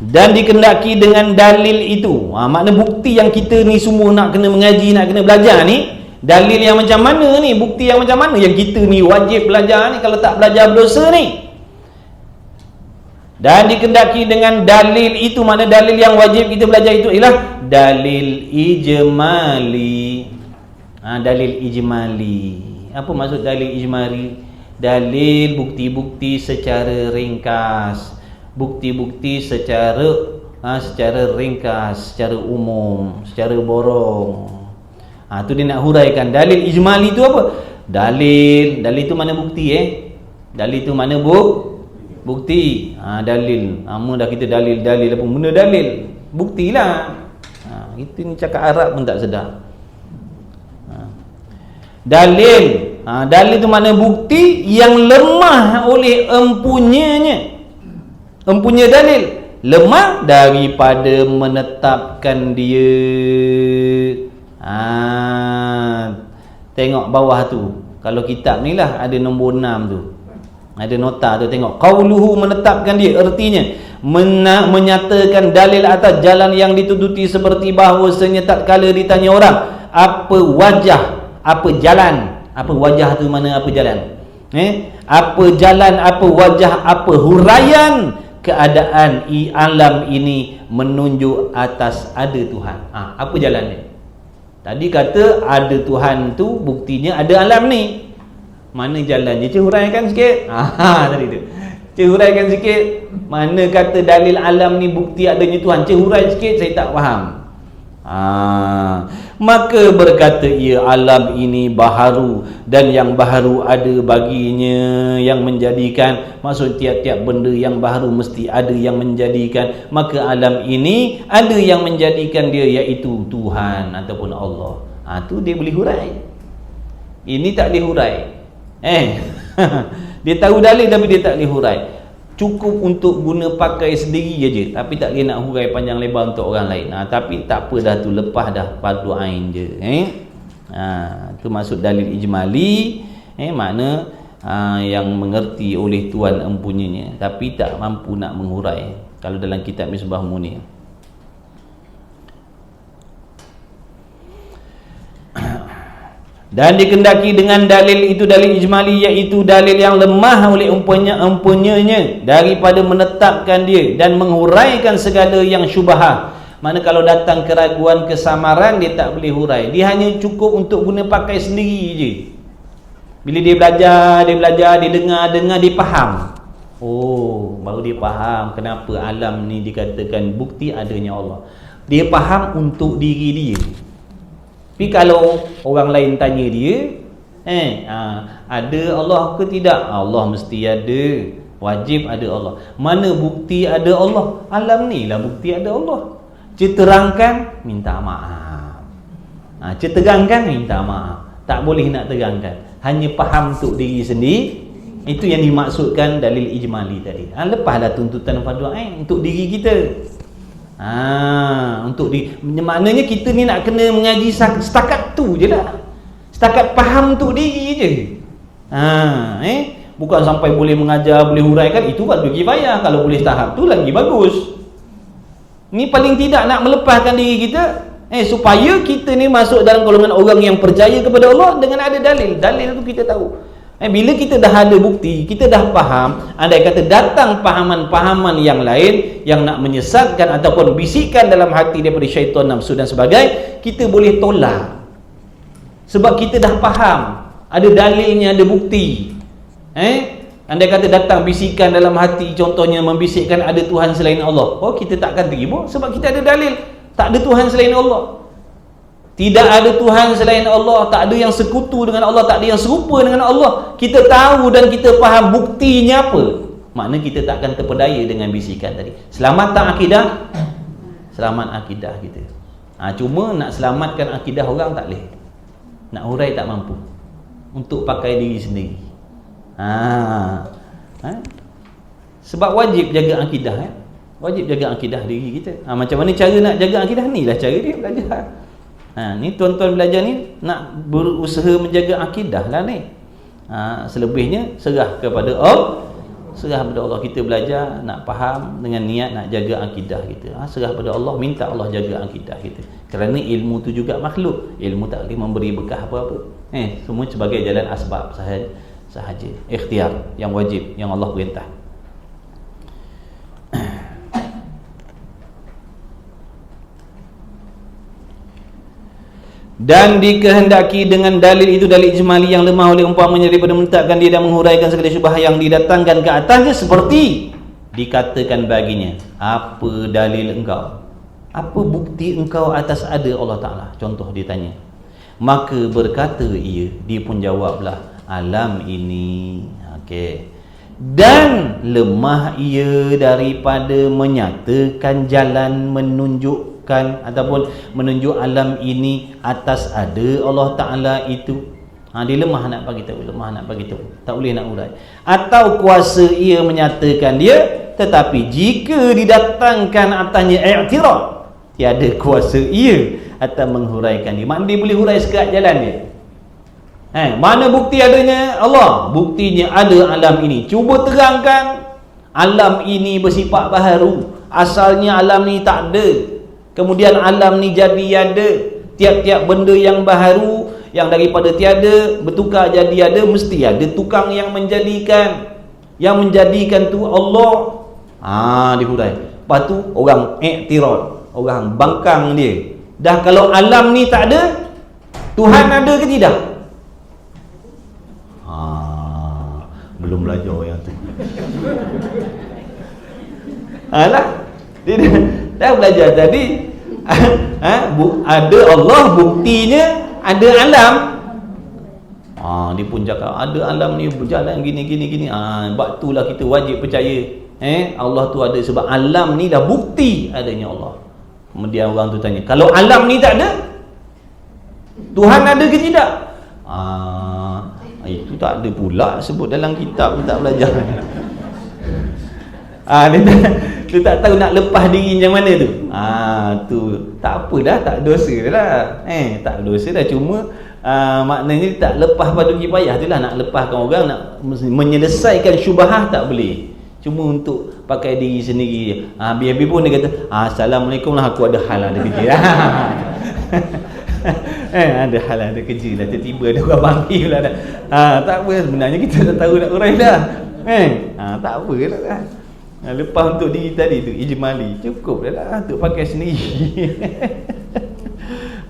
Dan dikendaki dengan dalil itu. Makna bukti yang kita ni semua nak kena mengaji, nak kena belajar ni, dalil yang macam mana ni? Bukti yang macam mana yang kita ni wajib belajar ni? Kalau tak belajar berdosa ni. Dan dikendaki dengan dalil itu, makna dalil yang wajib kita belajar itu ialah dalil ijmali. Dalil ijmali. Apa maksud dalil ijmali? Dalil bukti-bukti secara ringkas. Bukti-bukti secara ringkas, secara umum, secara borong. Tu dia nak huraikan. Dalil ijmali itu apa? Dalil itu mana bukti Dalil itu mana bukti. Dalil. Lama dah kita dalil apa benda dalil. Buktilah. Kita ni cakap Arab pun tak sedar. Dalil. Dalil itu mana bukti yang lemah oleh empunya dalil. Lemah daripada menetapkan dia. Tengok bawah tu. Kalau kitab ni lah ada nombor 6 tu. Ada nota tu, tengok. Qauluhu menetapkan dia, artinya menyatakan dalil atas jalan yang ditututi, seperti bahawasanya tatkala ditanya orang, apa wajah, apa jalan, apa wajah tu mana apa jalan? Apa jalan, apa wajah, apa huraian keadaan alam ini menunjuk atas ada Tuhan. Apa jalan dia? Tadi kata ada Tuhan tu, buktinya ada alam ni. Mana jalannya? Cik huraikan sikit. Tadi tu. Cik huraikan sikit. Mana kata dalil alam ni bukti adanya Tuhan? Cik hurai sikit, saya tak faham. Maka berkata ia, alam ini baharu, dan yang baharu ada baginya yang menjadikan. Maksud tiap-tiap benda yang baharu mesti ada yang menjadikan. Maka alam ini ada yang menjadikan dia, iaitu Tuhan ataupun Allah. Tu dia boleh hurai. Ini tak boleh hurai. Dia tahu dalil tapi dia tak boleh hurai. Cukup untuk guna pakai sendiri aja, tapi tak boleh nak hurai panjang lebar untuk orang lain. Tapi tak apa dah tu, lepas dah fardu ain je. Tu maksud dalil ijmali, makna yang mengerti oleh tuan empunyanya tapi tak mampu nak menghurai. Kalau dalam kitab Misbah Munir. Dan dikendaki dengan dalil itu, dalil ijmali, iaitu dalil yang lemah oleh empunyanya daripada menetapkan dia dan menghuraikan segala yang syubhah. Mana kalau datang keraguan, kesamaran, dia tak boleh hurai. Dia hanya cukup untuk guna pakai sendiri je. Bila dia belajar, dia dengar, dia faham. Baru dia faham kenapa alam ni dikatakan bukti adanya Allah. Dia faham untuk diri dia. Tapi kalau orang lain tanya dia, ada Allah ke tidak? Allah mesti ada. Wajib ada Allah. Mana bukti ada Allah? Alam ni lah bukti ada Allah. Terangkan, minta maaf. Terangkan, minta maaf. Tak boleh nak terangkan. Hanya faham untuk diri sendiri. Itu yang dimaksudkan dalil ijmali tadi. Lepaslah tuntutan fardu ain untuk diri kita. Maknanya kita ni nak kena mengaji setakat tu je lah. Setakat faham untuk diri je. Bukan sampai boleh mengajar, boleh huraikan. Itu fardu kifayah. Kalau boleh tahap tu lagi bagus. Ni paling tidak nak melepaskan diri kita supaya kita ni masuk dalam golongan orang yang percaya kepada Allah dengan ada dalil. Dalil tu kita tahu. Bila kita dah ada bukti, kita dah faham, andai kata datang pahaman-pahaman yang lain yang nak menyesatkan ataupun bisikan dalam hati daripada syaitan, nafsu dan sebagainya, kita boleh tolak. Sebab kita dah faham, ada dalilnya, ada bukti. Andai kata datang bisikan dalam hati, contohnya membisikkan ada Tuhan selain Allah, kita takkan terima sebab kita ada dalil. Tak ada Tuhan selain Allah. Tidak ada Tuhan selain Allah, tak ada yang sekutu dengan Allah, tak ada yang serupa dengan Allah. Kita tahu dan kita faham buktinya apa. Makna kita takkan terpedaya dengan bisikan tadi. Selamat tak akidah? Selamat akidah kita. Cuma nak selamatkan akidah orang tak boleh. Nak hurai tak mampu. Untuk pakai diri sendiri. Sebab wajib jaga akidah. Wajib jaga akidah diri kita. Macam mana cara nak jaga akidah? Ni lah cara dia belajar. Ni tuan-tuan belajar ni nak berusaha menjaga akidah lah ni. Selebihnya serah kepada Allah. Serah kepada Allah. Kita belajar nak faham dengan niat nak jaga akidah kita. Serah kepada Allah, minta Allah jaga akidah kita. Kerana ilmu tu juga makhluk. Ilmu tak boleh memberi bekah apa-apa. Semua sebagai jalan asbab sahaja. Ikhtiar yang wajib, yang Allah perintah. Dan dikehendaki dengan dalil itu, dalil ijmali yang lemah oleh umpamanya daripada menetapkan dia dan menghuraikan segala syubhah yang didatangkan ke atasnya, seperti dikatakan baginya, apa dalil engkau? Apa bukti engkau atas ada Allah Ta'ala? Contoh dia tanya. Maka berkata dia pun jawablah, alam ini. Dan lemah ia daripada menyatakan jalan menunjukkan ataupun menunjuk alam ini atas ada Allah Ta'ala itu. Dia lemah nak bagi tahu, tak boleh nak urai. Atau kuasa ia menyatakan dia, tetapi jika didatangkan atasnya i'tirad, tiada kuasa ia atas menghuraikan dia. Maknanya dia boleh hurai sekat jalan dia. Mana bukti adanya Allah? Buktinya ada alam ini. Cuba terangkan alam ini bersifat baharu. Asalnya alam ni tak ada. Kemudian alam ni jadi ada. Tiap-tiap benda yang baharu, yang daripada tiada bertukar jadi ada, mesti ada tukang yang menjadikan. Yang menjadikan tu Allah. Dihurai. Lepas tu orang i'tirad, orang bangkang dia. Dah kalau alam ni tak ada, Tuhan ada ke tidak? Belum belajar yang tu. Dia dah belajar tadi. Ada Allah, buktinya ada alam. Dia pun cakap ada alam ni berjalan gini. Sebab itulah kita wajib percaya Allah tu ada, sebab alam ni dah bukti adanya Allah. Kemudian orang tu tanya, kalau alam ni tak ada, Tuhan ada ke tidak? Itu tak ada pula sebut dalam kitab, tak belajar. Dia tak tahu nak lepas diri macam mana tu. Tu tak apalah, tak dosa dah. Tak dosa dah, cuma maknanya tak lepas pada kifayah tu lah. Nak lepaskan orang, nak menyelesaikan syubhah tak boleh. Cuma untuk pakai diri sendiri. Habis-habis pun dia kata, Assalamualaikum lah, aku ada hal, ada kerja. Ada hal, ada kerja lah, tiba-tiba ada orang panggil lah dah. Tak apa, sebenarnya kita dah tahu nak urai dah. Tak apa lah. Lepas untuk diri tadi tu ijmali, cukup dah lah untuk pakai sendiri.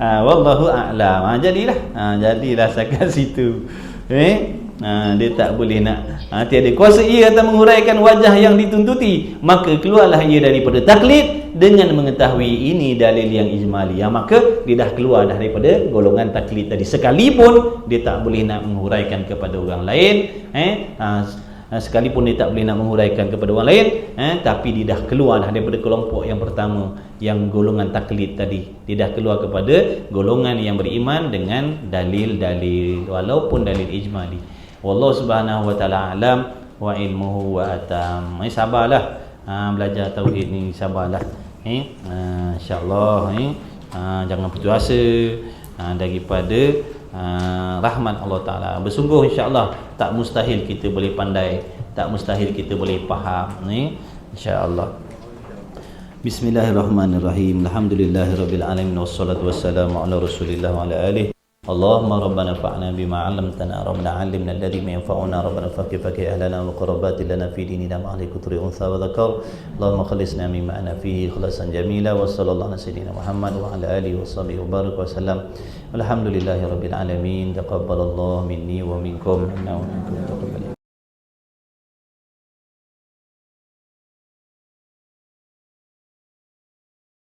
Wallahu a'lam. Jadilah sakat situ. Dia tak boleh nak tiada kuasa ia akan menguraikan wajah yang dituntuti, maka keluarlah ia daripada taklid dengan mengetahui ini dalil yang ijmali. Maka dia dah keluar daripada golongan taklid tadi, sekalipun dia tak boleh nak menguraikan kepada orang lain. Sekalipun dia tak boleh nak menguraikan kepada orang lain, tapi dia dah keluar daripada kelompok yang pertama, yang golongan taklid tadi. Dia dah keluar kepada golongan yang beriman dengan dalil-dalil, walaupun dalil ijmali. Wallahu subhanahu wa ta'ala alam wa ilmuhu wa atam. Sabarlah. Belajar tauhid ni sabarlah. InsyaAllah jangan putus asa daripada rahmat Allah Ta'ala. Bersungguh insyaAllah tak mustahil kita boleh pandai, tak mustahil kita boleh faham ni, insyaAllah. Bismillahirrahmanirrahim. Alhamdulillahirabbil alamin wassalatu wassalamu ala Rasulillah wa ala alihi. Allahumma rabbana fa'na bima 'allamtana rabbana 'allimna alladhi yanfa'una rabbana faqih ahlana wa qurabati lana fi dinina ma'al kutri unsa wa dzakar. Allahumma khalisna mimma ana fihi khalasan jamila wa sallallahu ala sayyidina Muhammad wa ala alihi wa sahbihi wa barak wa sallam. Alhamdulillahirabbil alamin. Taqabbalallahu minni wa minkum. Innahu minkum taqabbal.